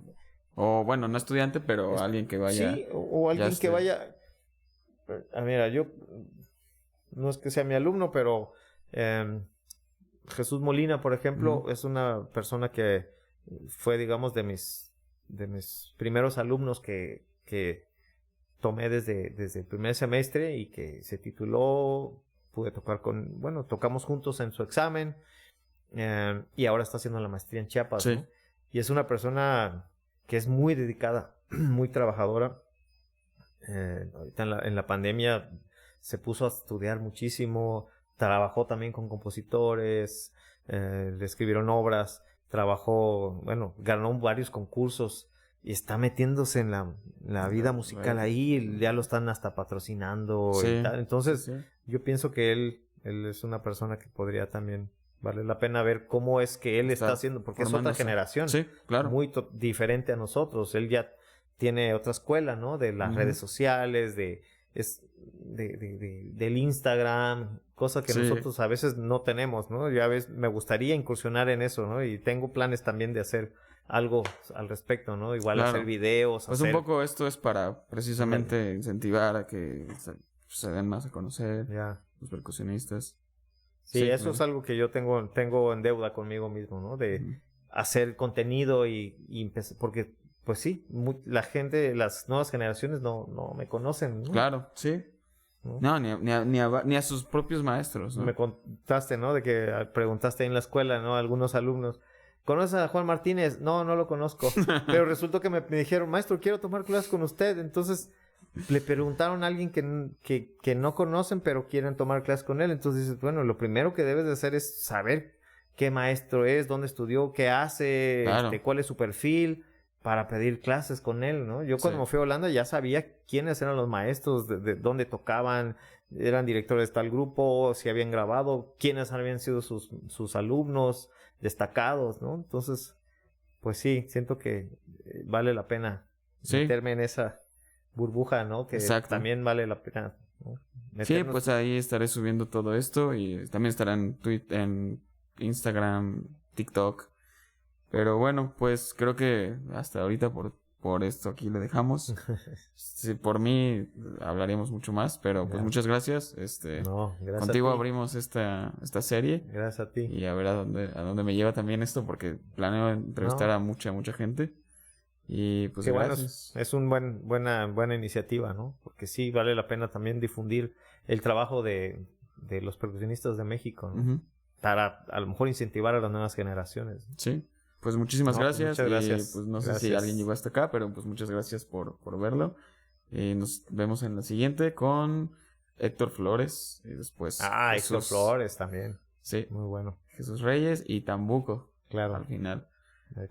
o bueno, no estudiante, pero alguien que vaya, o alguien que vaya. Mira, yo no es que sea mi alumno, pero Jesús Molina, por ejemplo, es una persona que fue, digamos, de mis primeros alumnos que tomé desde el primer semestre y que se tituló. Pude tocar tocamos juntos en su examen, y ahora está haciendo la maestría en Chiapas, ¿no? Y es una persona que es muy dedicada, muy trabajadora. Ahorita en la pandemia se puso a estudiar muchísimo, trabajó también con compositores, le escribieron obras, ganó varios concursos y está metiéndose en la vida musical ahí, ya lo están hasta patrocinando y tal. Entonces yo pienso que él es una persona que podría también vale la pena ver cómo es que él está haciendo, porque es otra generación, muy diferente a nosotros. Él ya tiene otra escuela, ¿no? De las redes sociales, del Instagram, cosa que nosotros a veces no tenemos, ¿no? Ya ves, me gustaría incursionar en eso, ¿no? Y tengo planes también de hacer algo al respecto, ¿no? Igual hacer videos. Pues un poco esto es para precisamente incentivar a que se den más a conocer los percusionistas. Sí, eso es algo que yo tengo en deuda conmigo mismo, ¿no? De hacer contenido y empezar, porque pues sí, la gente, las nuevas generaciones no me conocen, ¿no? Claro, sí. No, ni a sus propios maestros, ¿no? Me contaste, ¿no? De que preguntaste en la escuela, ¿no? A algunos alumnos ¿conoces a Juan Martínez? No, no lo conozco. Pero resultó que me dijeron, maestro, quiero tomar clases con usted. Entonces le preguntaron a alguien que no conocen, pero quieren tomar clases con él. Entonces dices, bueno, lo primero que debes de hacer es saber qué maestro es, dónde estudió, qué hace, Claro. cuál es su perfil, para pedir clases con él, ¿no? Yo cuando me fui a Holanda ya sabía quiénes eran los maestros, de dónde tocaban, eran directores de tal grupo, si habían grabado, quiénes habían sido sus alumnos destacados, ¿no? Entonces, pues sí, siento que vale la pena meterme en esa burbuja, ¿no? Que también vale la pena, ¿no? Sí, pues ahí estaré subiendo todo esto y también estará en Twitter, en Instagram, TikTok. Pero bueno, pues creo que hasta ahorita por esto aquí le dejamos. Sí, por mí hablaríamos mucho más, pero pues muchas gracias. No, gracias contigo a ti. abrimos esta serie. Gracias a ti. Y a ver a dónde me lleva también esto, porque planeo entrevistar a mucha gente. Y pues qué gracias. Bueno, es una buena iniciativa, ¿no? Porque sí vale la pena también difundir el trabajo de los percusionistas de México, ¿no? Uh-huh. Para a lo mejor incentivar a las nuevas generaciones. Sí. Pues muchísimas gracias. Muchas gracias. Y pues no sé si alguien llegó hasta acá, pero pues muchas gracias por verlo. Y nos vemos en la siguiente con Héctor Flores. Y después Héctor Flores también. Sí. Muy bueno. Jesús Reyes y Tambuco. Claro. Al final.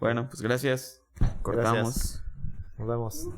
Bueno, pues gracias. Cortamos. Gracias. Nos vemos.